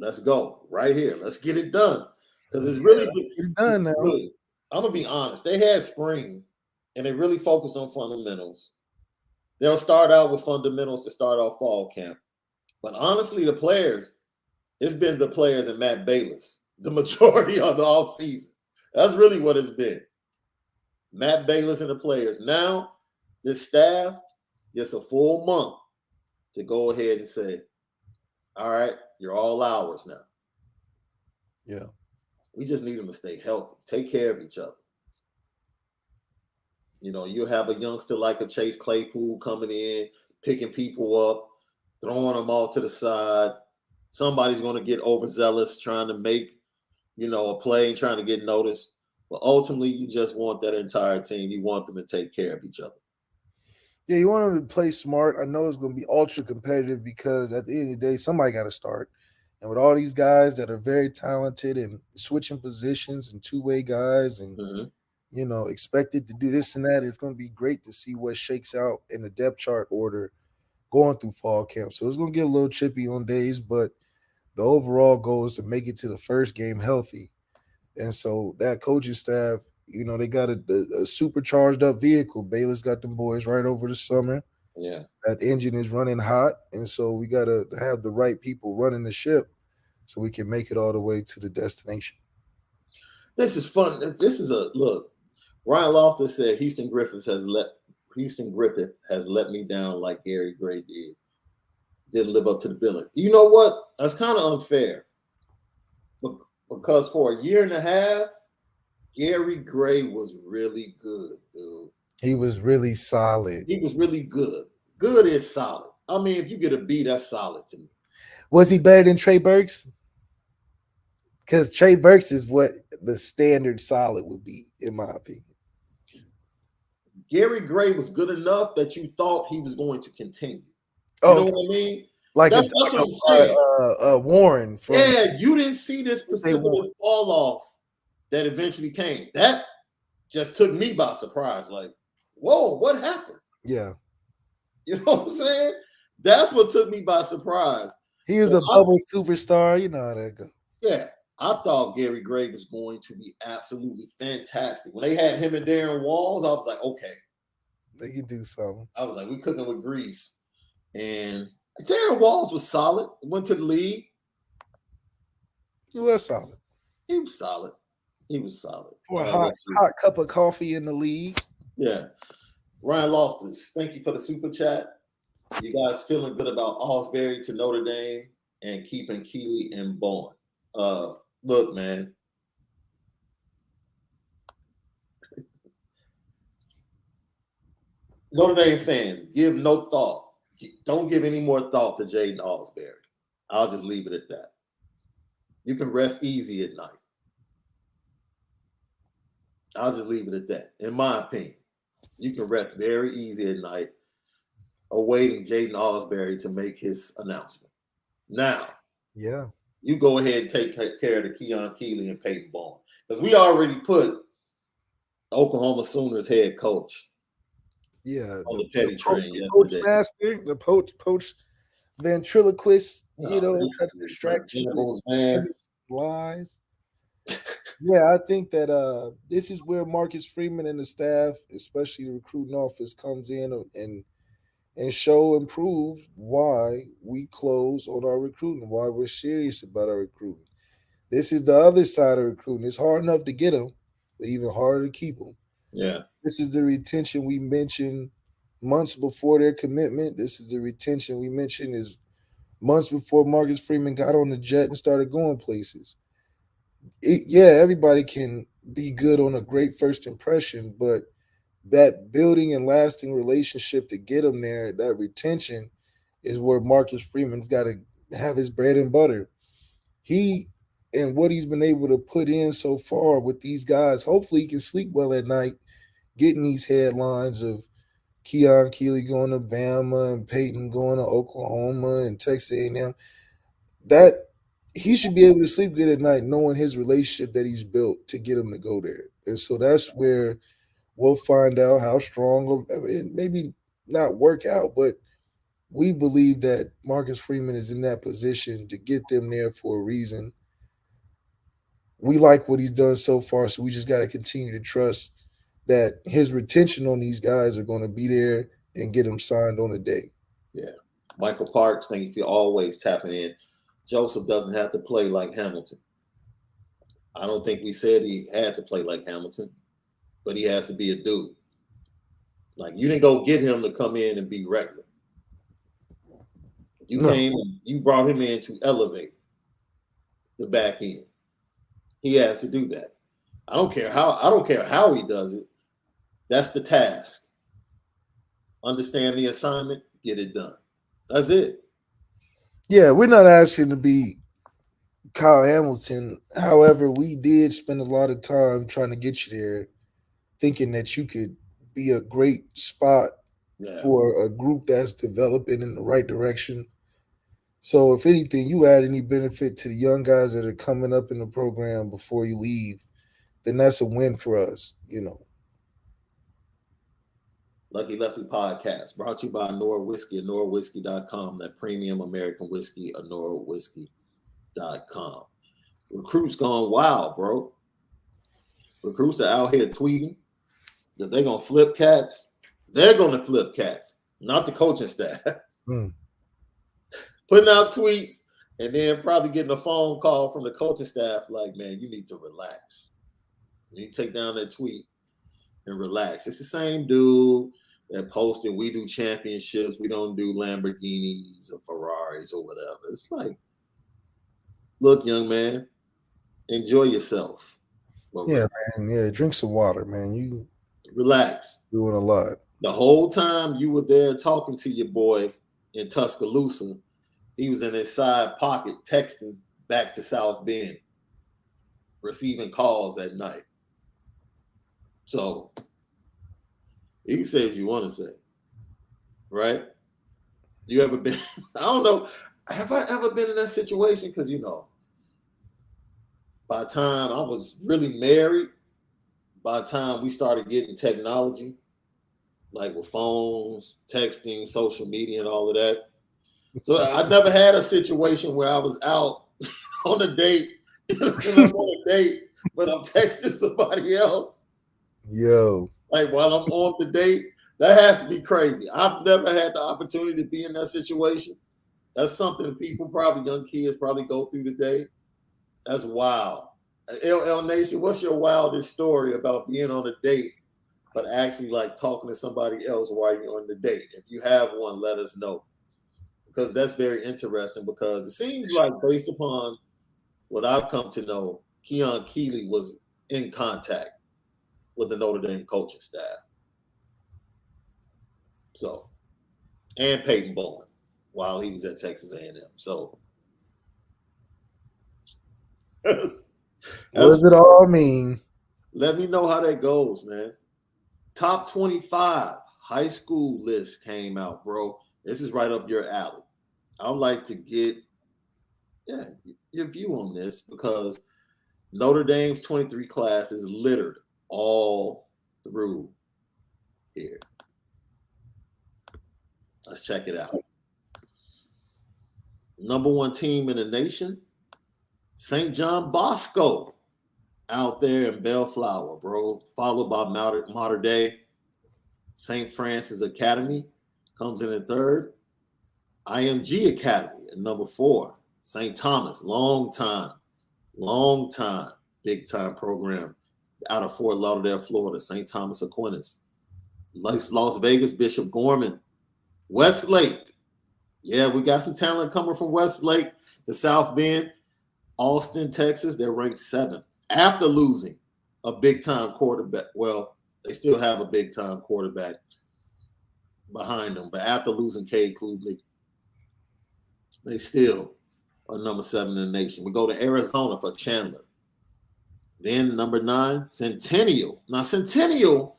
Let's go. Right here. Let's get it done. Because it's really done now. Really, I'm going to be honest. They had spring, and they really focused on fundamentals. They'll start out with fundamentals to start off fall camp. But honestly, the players, it's been the players and Matt Bayless the majority of the offseason. That's really what it's been. Matt Bayless and the players. Now, this staff gets a full month to go ahead and say, all right, you're all ours now. Yeah. We just need them to stay healthy. Take care of each other. You know, you have a youngster like a Chase Claypool coming in, picking people up, throwing them all to the side. Somebody's going to get overzealous trying to make, a play and trying to get noticed. But ultimately, you just want that entire team. You want them to take care of each other. Yeah, you want them to play smart. I know it's going to be ultra competitive because at the end of the day, somebody got to start. And with all these guys that are very talented and switching positions and two-way guys and Mhm. expected to do this and that, it's going to be great to see what shakes out in the depth chart order going through fall camp. So it's going to get a little chippy on days, but the overall goal is to make it to the first game healthy. And so that coaching staff, they got a supercharged up vehicle. Baylor's got them boys right over the summer. Yeah. That engine is running hot. And so we got to have the right people running the ship so we can make it all the way to the destination. This is fun. This is a look. Ryan Loftus said Houston Griffith has let me down like Gary Gray did. Didn't live up to the billing. You know what? That's kind of unfair. Because for a year and a half, Gary Gray was really good, dude. He was really solid. He was really good. Good is solid. I mean, if you get a B, that's solid to me. Was he better than Trey Burks? Because Trey Burks is what the standard solid would be, in my opinion. Gary Gray was good enough that you thought he was going to continue. You know what I mean? Like That's what I'm saying. Warren. You didn't see this precipitous fall off that eventually came. That just took me by surprise. Like, whoa, what happened? Yeah. You know what I'm saying? That's what took me by surprise. He is a bubble superstar. You know how that goes. Yeah. I thought Gary Gray was going to be absolutely fantastic. When they had him and Darren Walls, I was like, okay. They can do something. I was like, we cooking with grease. And Darren Walls was solid. Went to the league. He was solid. He was solid. He was solid. For a hot cup of coffee in the league. Yeah. Ryan Loftus, thank you for the super chat. You guys feeling good about Osbury to Notre Dame and keeping Keeley and Bowen. Look, man. Notre Dame fans, give no thought. Don't give any more thought to Jaden Osbury. I'll just leave it at that. You can rest easy at night. I'll just leave it at that. In my opinion, you can rest very easy at night awaiting Jaden Osbury to make his announcement. Now, yeah, you go ahead and take care of the Keon Keeley and Peyton Bowen. Because we already put Oklahoma Sooners head coach on the petty train yesterday. Coach master, the poach ventriloquist, try to distract you with lies. Yeah, I think that this is where Marcus Freeman and the staff, especially the recruiting office, comes in and show and prove why we close on our recruiting, why we're serious about our recruiting. This is the other side of recruiting. It's hard enough to get them, but even harder to keep them. Yeah. This is the retention we mentioned months before their commitment. This is the retention we mentioned is months before Marcus Freeman got on the jet and started going places. Everybody can be good on a great first impression, but that building and lasting relationship to get them there, that retention is where Marcus Freeman's got to have his bread and butter. He and what he's been able to put in so far with these guys, hopefully he can sleep well at night, getting these headlines of Keon Keeley going to Bama and Peyton going to Oklahoma and Texas A&M. That he should be able to sleep good at night knowing his relationship that he's built to get him to go there. And so that's where we'll find out how strong, maybe not work out, but we believe that Marcus Freeman is in that position to get them there for a reason. We like what he's done so far, so we just got to continue to trust that his retention on these guys are going to be there and get them signed on the day. Yeah. Michael Parks, thank you for always tapping in. Joseph doesn't have to play like Hamilton. I don't think we said he had to play like Hamilton, but he has to be a dude. Like, you didn't go get him to come in and be regular. You came and you brought him in to elevate the back end. He has to do that. I don't care how he does it. That's the task. Understand the assignment, get it done. That's it. Yeah, we're not asking to be Kyle Hamilton. However, we did spend a lot of time trying to get you there, thinking that you could be a great spot for a group that's developing in the right direction. So if anything, you add any benefit to the young guys that are coming up in the program before you leave, then that's a win for us, you know. Lucky Lefty Podcast, brought to you by Onora Whisky, OnoraWhisky.com, that premium American whiskey, OnoraWhisky.com. Recruits gone wild, bro. Recruits are out here tweeting that they're going to flip cats. They're going to flip cats, not the coaching staff. Putting out tweets and then probably getting a phone call from the coaching staff like, man, you need to relax. You need to take down that tweet and relax. It's the same dude that posted, we do championships. We don't do Lamborghinis or Ferraris or whatever. It's like, look, young man, enjoy yourself. Yeah, man. Yeah, drink some water, man. You relax. Doing a lot. The whole time you were there talking to your boy in Tuscaloosa, he was in his side pocket texting back to South Bend, receiving calls at night. So you can say what you want to say, right? You ever been, I don't know, have I ever been in that situation? Because, you know, by the time I was really married, by the time we started getting technology, like with phones, texting, social media, and all of that. So I never had a situation where I was out on a date, but I'm texting somebody else. Yo. Like while I'm on the date, that has to be crazy. I've never had the opportunity to be in that situation. That's something people probably, young kids probably go through today. That's wild. LL Nation, what's your wildest story about being on a date, but actually like talking to somebody else while you're on the date? If you have one, let us know. Because that's very interesting, because it seems like based upon what I've come to know, Keon Keeley was in contact with the Notre Dame coaching staff. So, and Peyton Bowen while he was at Texas A&M. So, what does it all mean? Let me know how that goes, man. Top 25 high school list came out, bro. This is right up your alley. I'd like to get your view on this, because Notre Dame's 23 class is littered all through here. Let's check it out. Number one team in the nation, St. John Bosco, out there in Bellflower, bro. Followed by Mater Dei. St. Francis Academy comes in at third. IMG Academy at number 4. St. Thomas, long time, big time program out of Fort Lauderdale, Florida. St. Thomas Aquinas. Las Vegas, Bishop Gorman. Westlake. Yeah, we got some talent coming from Westlake to South Bend. Austin, Texas, they're ranked 7th after losing a big-time quarterback. Well, they still have a big-time quarterback behind them, but after losing Cade Klubnik, they still are number 7 in the nation. We go to Arizona for Chandler. Then number 9, Centennial. Now, Centennial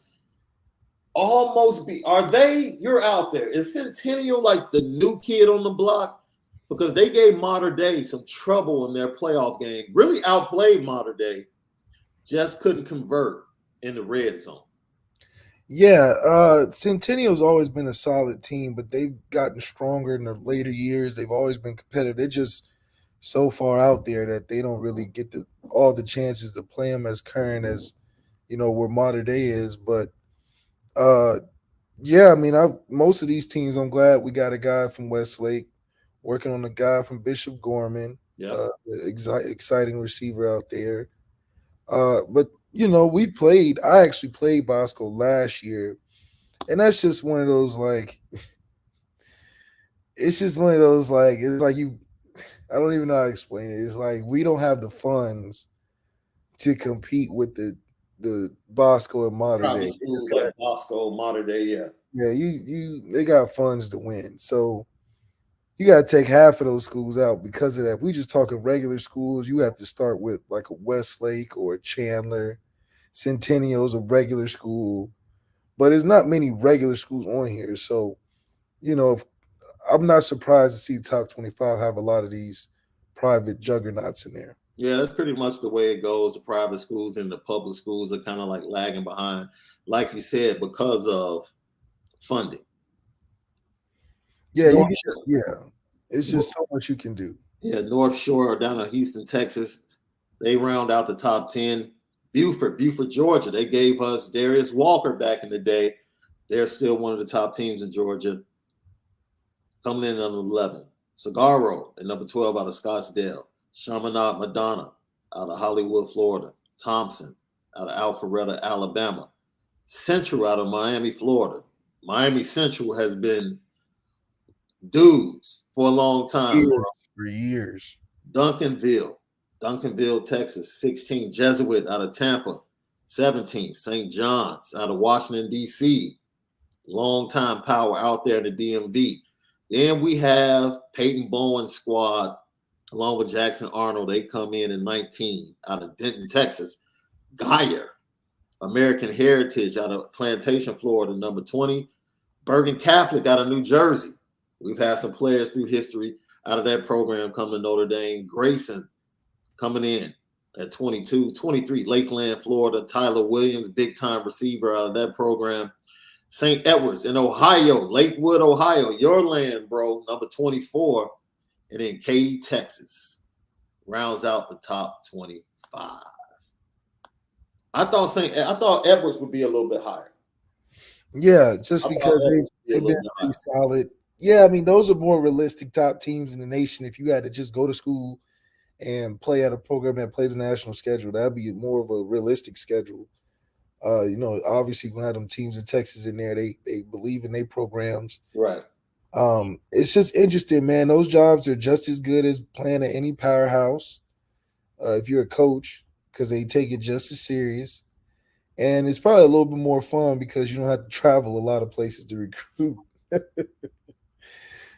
almost you're out there. Is Centennial like the new kid on the block? Because they gave Mater Dei some trouble in their playoff game. Really outplayed Mater Dei. Just couldn't convert in the red zone. Yeah, Centennial's always been a solid team, but they've gotten stronger in the later years. They've always been competitive. They're just so far out there that they don't really get all the chances to play them as current as, where Mater Dei is. But, yeah, I mean, most of these teams, I'm glad we got a guy from Westlake working on a guy from Bishop Gorman, exciting receiver out there. But I actually played Bosco last year, and that's just one of those, it's like I don't even know how to explain it. It's like we don't have the funds to compete with the Bosco and Mater Dei. Like Bosco, Mater Dei, yeah. Yeah, they got funds to win. So you got to take half of those schools out because of that. If we just talking regular schools, you have to start with like a Westlake or a Chandler. Centennial's a regular school, but there's not many regular schools on here. So, I'm not surprised to see top 25 have a lot of these private juggernauts in there. Yeah, that's pretty much the way it goes. The private schools and the public schools are kind of like lagging behind, like you said, because of funding. Yeah, North, it's just so much you can do. yeah, North Shore down in Houston, Texas, they round out the top 10. Buford, Georgia, they gave us Darius Walker back in the day. They're still one of the top teams in Georgia. Coming in at number 11. Sagaro at number 12 out of Scottsdale. Chaminade Madonna out of Hollywood, Florida. Thompson out of Alpharetta, Alabama. Central out of Miami, Florida. Miami Central has been dudes for a long time. For years. Duncanville, Texas, 16. Jesuit out of Tampa, 17. St. John's out of Washington, D.C. Long-time power out there in the DMV. Then we have Peyton Bowen's squad, along with Jackson Arnold. They come in 19 out of Denton, Texas. Geyer, American Heritage out of Plantation, Florida, number 20. Bergen Catholic out of New Jersey. We've had some players through history out of that program come to Notre Dame. Grayson coming in at 22. 23, Lakeland, Florida. Tyler Williams, big-time receiver out of that program. St. Edwards in Ohio, Lakewood, Ohio, your land, bro, number 24. And then Katy, Texas, rounds out the top 25. I thought Edwards would be a little bit higher. Yeah, just because they've been pretty solid. Yeah, I mean, those are more realistic top teams in the nation. If you had to just go to school and play at a program that plays a national schedule, that'd be more of a realistic schedule. Obviously, we're going to have them teams in Texas in there. They believe in their programs. Right. It's just interesting, man. Those jobs are just as good as playing at any powerhouse if you're a coach, because they take it just as serious. And it's probably a little bit more fun because you don't have to travel a lot of places to recruit.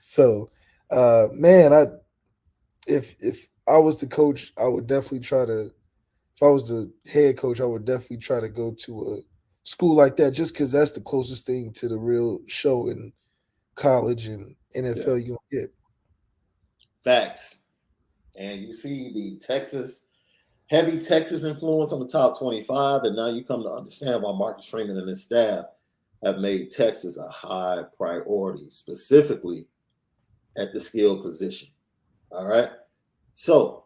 So, if I was the coach, I would definitely try to. If I was the head coach, I would definitely try to go to a school like that, just because that's the closest thing to the real show in college and NFL you're gonna get. Facts. And you see the heavy Texas influence on the top 25, and now you come to understand why Marcus Freeman and his staff have made Texas a high priority, specifically at the skill position. All right. So,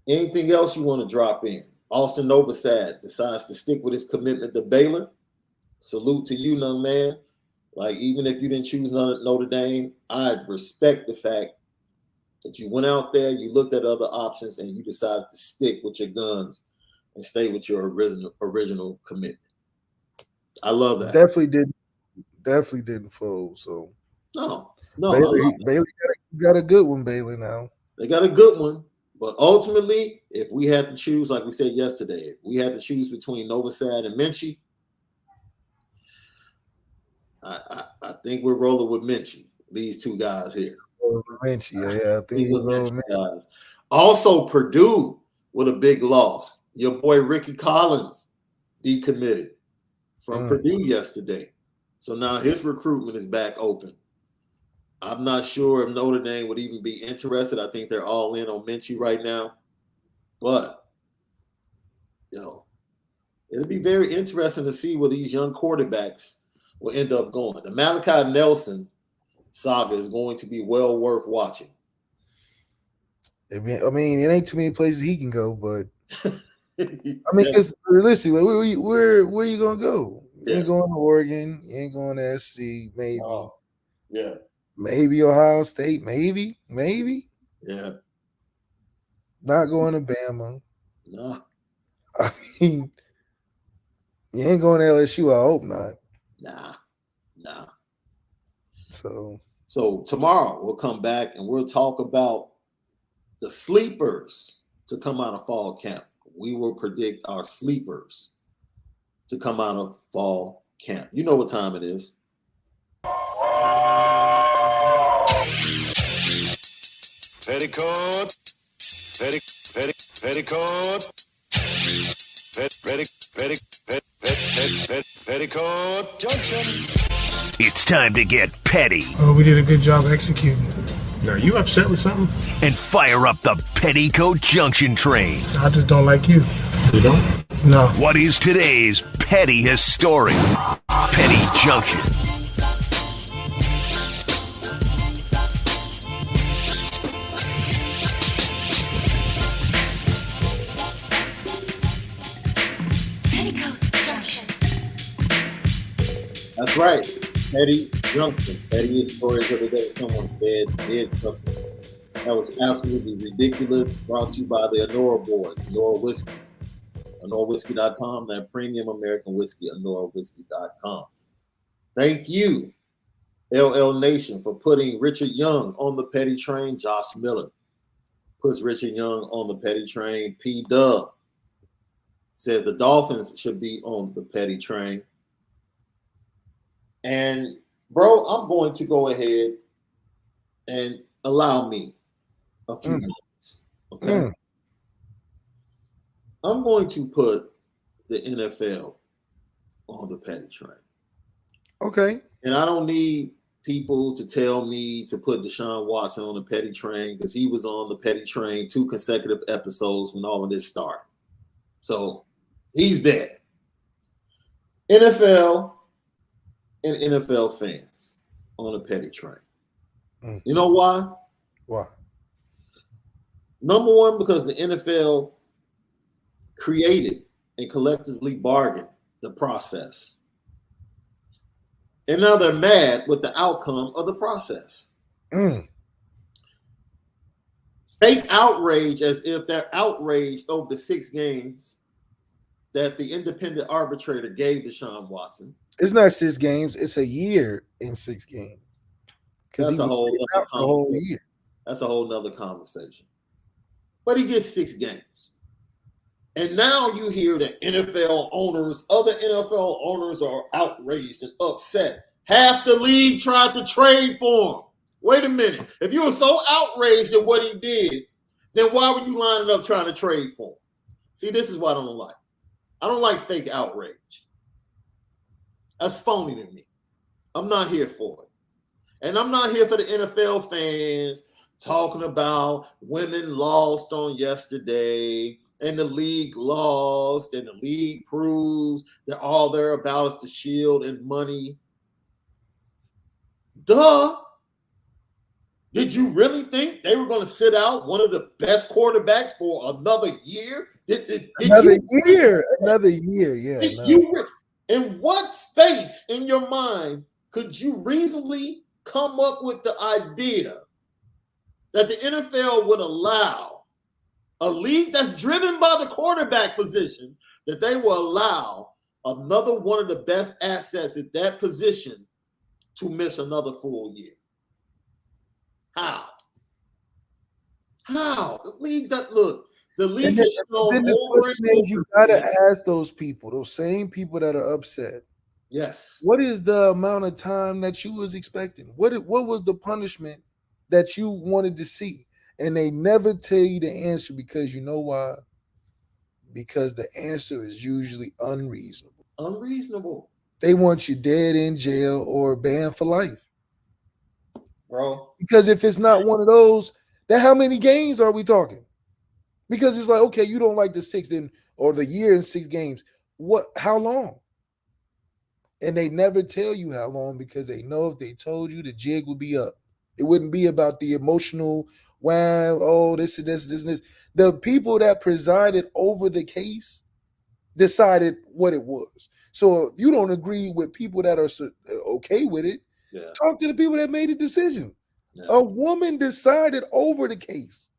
anything else you want to drop in? Austin Novosad decides to stick with his commitment to Baylor. Salute to you, young man. Like, even if you didn't choose Notre Dame, I respect the fact that you went out there, you looked at other options, and you decided to stick with your guns and stay with your original commitment. I love that. Definitely didn't fold. So no. Baylor got a good one. Baylor now. They got a good one. But ultimately, if we had to choose, like we said yesterday, if we had to choose between Novosad and Minchie, I think we're rolling with Minchie. These two guys here. Minchie, I think we're rolling with guys. Also, Purdue with a big loss. Your boy Ricky Collins decommitted from Purdue yesterday. So now his recruitment is back open. I'm not sure if Notre Dame would even be interested. I think they're all in on Minchie right now. But, it'll be very interesting to see where these young quarterbacks will end up going. The Malachi Nelson saga is going to be well worth watching. I mean, it ain't too many places he can go, but because realistically, where are you gonna go? You ain't going to Oregon. You ain't going to SC. Maybe. Maybe Ohio State. Maybe. Yeah. Not going to Bama. No. I mean, you ain't going to LSU. I hope not. Nah. So tomorrow we'll come back and we'll talk about the sleepers to come out of fall camp. We will predict our sleepers to come out of fall camp. You know what time it is. Petticoat. Petticoat. Petticoat Junction. It's time to get petty We did a good job executing. Now, are you upset with something? and fire up the Petticoat Junction train. I just don't like you. You don't? No. What is today's petty historic? Petty Junction. Petticoat Junction. That's right. Petty Junction. Pettiest stories of the day. Someone said did something that was absolutely ridiculous. Brought to you by the Onora boys, Onora Whisky. OnoraWhiskey.com, that premium American whiskey, OnoraWhiskey.com. Thank you, LL Nation, for putting Richard Young on the petty train. Josh Miller puts Richard Young on the petty train. P. Dub says the Dolphins should be on the petty train. And, bro, I'm going to go ahead and allow me a few minutes. Okay. I'm going to put the NFL on the petty train. Okay. And I don't need people to tell me to put Deshaun Watson on the petty train because he was on the petty train 2 consecutive episodes when all of this started. So he's there. NFL and NFL fans on the petty train. You know why? Why? Number one, because the NFL created and collectively bargained the process. And now they're mad with the outcome of the process. Fake outrage as if they're outraged over the 6 games that the independent arbitrator gave Deshaun Watson. It's not 6 games. It's a year in 6 games. Because he was sitting out the whole year. That's a whole nother conversation. But he gets 6 games. And now you hear that NFL owners, other NFL owners are outraged and upset. Half the league tried to trade for him. Wait a minute. If you were so outraged at what he did, then why were you lining up trying to trade for him? See, this is what I don't like. I don't like fake outrage. That's phony to me. I'm not here for it. And I'm not here for the NFL fans talking about women lost on yesterday and the league lost and the league proves that all they're about is the shield and money. Duh. Did you really think they were going to sit out one of the best quarterbacks for another year? Another year, yeah. In what space in your mind could you reasonably come up with the idea that the NFL would allow a league that's driven by the quarterback position, that they will allow another one of the best assets at that position to miss another full year? How? The league that look, the league has shown then the question is, you gotta ask those people, those same people that are upset. Yes. What is the amount of time that you was expecting? What was the punishment that you wanted to see? And they never tell you the answer because you know why? Because the answer is usually unreasonable. Unreasonable. They want you dead in jail or banned for life. Bro. Because if it's not one of those, then how many games are we talking? Because it's like, okay, you don't like the 6 then or the year in 6 games. How long? And they never tell you how long because they know if they told you, the jig would be up. It wouldn't be about the emotional, wow, oh, this and this, this and this. The people that presided over the case decided what it was. So if you don't agree with people that are okay with it, talk to the people that made the decision. Yeah. A woman decided over the case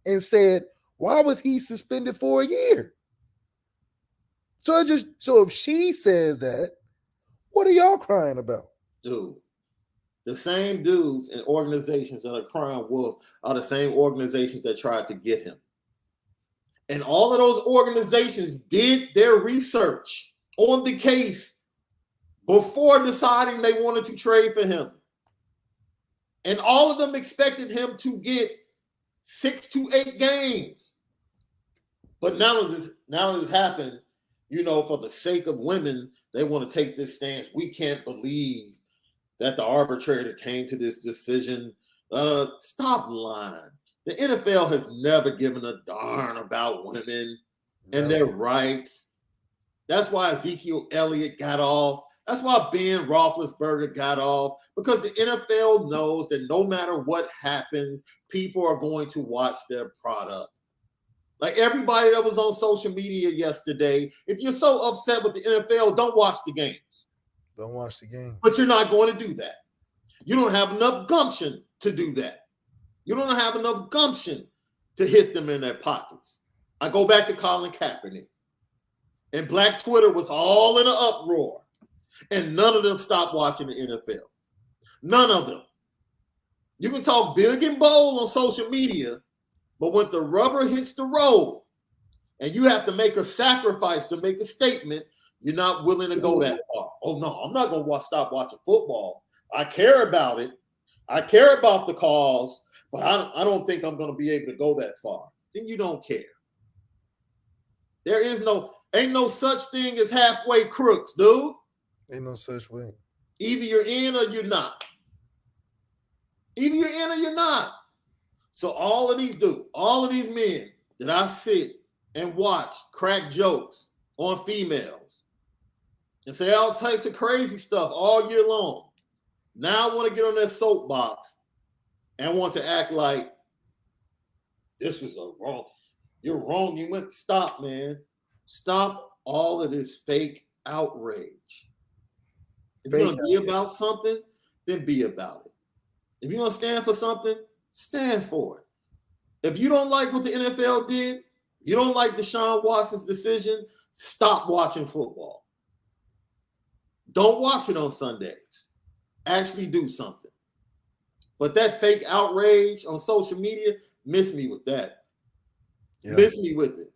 and said, why was he suspended for a year? So if she says that, what are y'all crying about? Dude, the same dudes and organizations that are crying wolf are the same organizations that tried to get him. And all of those organizations did their research on the case before deciding they wanted to trade for him. And all of them expected him to get 6 to 8 games. But now it has happened, for the sake of women, they want to take this stance. We can't believe that the arbitrator came to this decision. Stop lying. The NFL has never given a darn about women and their rights. That's why Ezekiel Elliott got off. That's why Ben Roethlisberger got off, because the NFL knows that no matter what happens, people are going to watch their product. Like everybody that was on social media yesterday, if you're so upset with the NFL, don't watch the games. Don't watch the game. But you're not going to do that. You don't have enough gumption to do that. You don't have enough gumption to hit them in their pockets. I go back to Colin Kaepernick. And Black Twitter was all in an uproar. And none of them stopped watching the NFL. None of them. You can talk big and bold on social media, but when the rubber hits the road and you have to make a sacrifice to make a statement, you're not willing to go that far. Oh, no, I'm not going to stop watching football. I care about it. I care about the cause, but I don't think I'm going to be able to go that far. Then you don't care. Ain't no such thing as halfway crooks, dude. Ain't no such way. Either you're in or you're not. Either you're in or you're not. So all of these men that I sit and watch crack jokes on females and say all types of crazy stuff all year long, now I want to get on that soapbox and want to act like this was wrong. You're wrong. You went. Stop, man. Stop all of this fake outrage. If you're going to be about something, then be about it. If you're going to stand for something, stand for it. If you don't like what the NFL did, you don't like Deshaun Watson's decision, stop watching football. Don't watch it on Sundays. Actually do something. But that fake outrage on social media, miss me with that. Yeah. Miss me with it.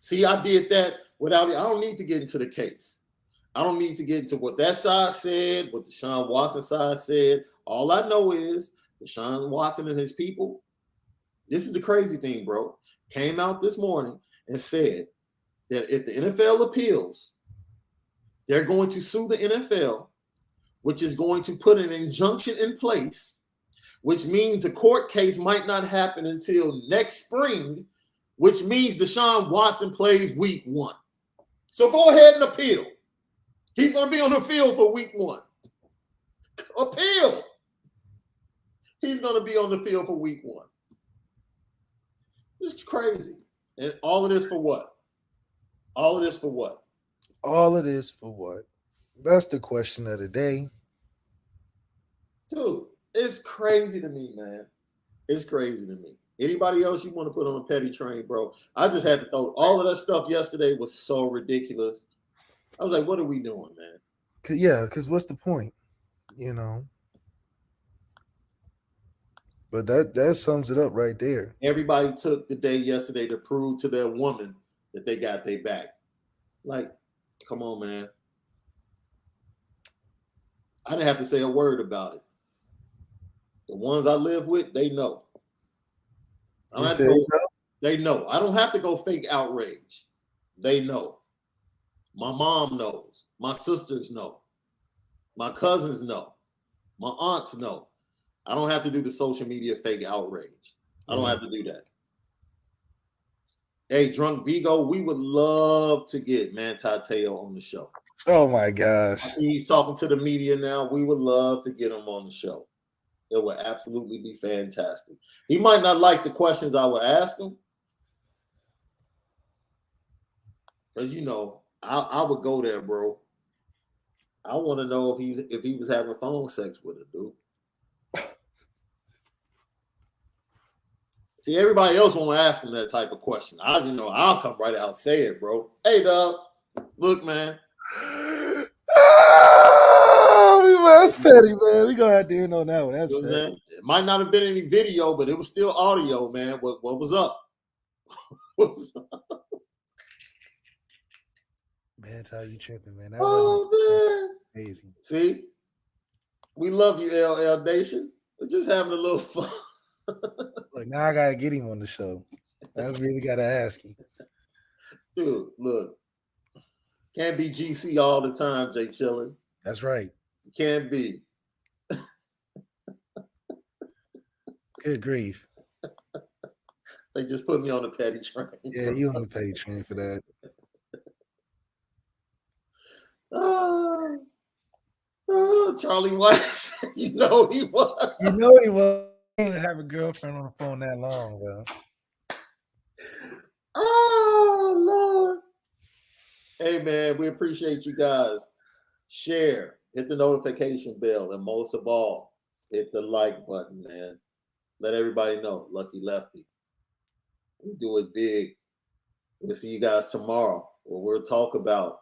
See, I did that without it. I don't need to get into the case. I don't need to get into what that side said, what Deshaun Watson side said. All I know is Deshaun Watson and his people, this is the crazy thing, bro, came out this morning and said that if the NFL appeals, they're going to sue the NFL, which is going to put an injunction in place, which means a court case might not happen until next spring, which means Deshaun Watson plays week 1. So go ahead and appeal. He's going to be on the field for week 1. Appeal. He's going to be on the field for week 1. This is crazy. And all of this for what? All of this for what? All of this for what? That's the question of the day. Dude, it's crazy to me, man. It's crazy to me. Anybody else you want to put on a petty train, bro? I just had to throw all of that stuff yesterday was so ridiculous. I was like, what are we doing, man? Yeah, because what's the point? But that sums it up right there. Everybody took the day yesterday to prove to their woman that they got their back. Like, come on, man. I didn't have to say a word about it. The ones I live with, they know. They know. I don't have to go fake outrage. They know. My mom knows. My sisters know. My cousins know. My aunts know. I don't have to do the social media fake outrage. I don't have to do that. Hey, Drunk Vigo, we would love to get Manti Te'o on the show. Oh, my gosh. I see he's talking to the media now. We would love to get him on the show. It would absolutely be fantastic. He might not like the questions I would ask him. Because, I would go there, bro. I want to know if he was having phone sex with her, dude. See, everybody else won't ask him that type of question. I'll come right out and say it, bro. Hey, dog, look, man. That's petty, man. We go out there and on that one. That's petty. It might not have been any video, but it was still audio, man. What was up? What's up? Man, how you tripping, man? That man. Crazy. See, we love you, LL Nation. We're just having a little fun. Look, now I gotta get him on the show. I really gotta ask him. Dude, look. Can't be GC all the time, Jay Chillin. That's right. Can't be. Good grief. They just put me on the petty train. Yeah, you on the petty train for that. Charlie Weiss, you know he was. You know he was. He didn't have a girlfriend on the phone that long, bro. Oh, Lord. Hey, man, we appreciate you guys. Share, hit the notification bell, and most of all, hit the like button, man. Let everybody know, Lucky Lefty. We do it big. We'll see you guys tomorrow, where we'll talk about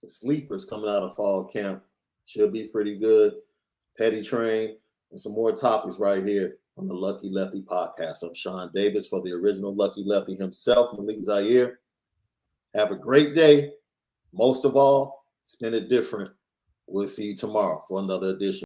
the sleepers coming out of fall camp. Should be pretty good. Petty train, and some more topics right here on the Lucky Lefty podcast. I'm Shaun Davis for the original Lucky Lefty himself, Malik Zaire. Have a great day. Most of all, spend it different. We'll see you tomorrow for another edition.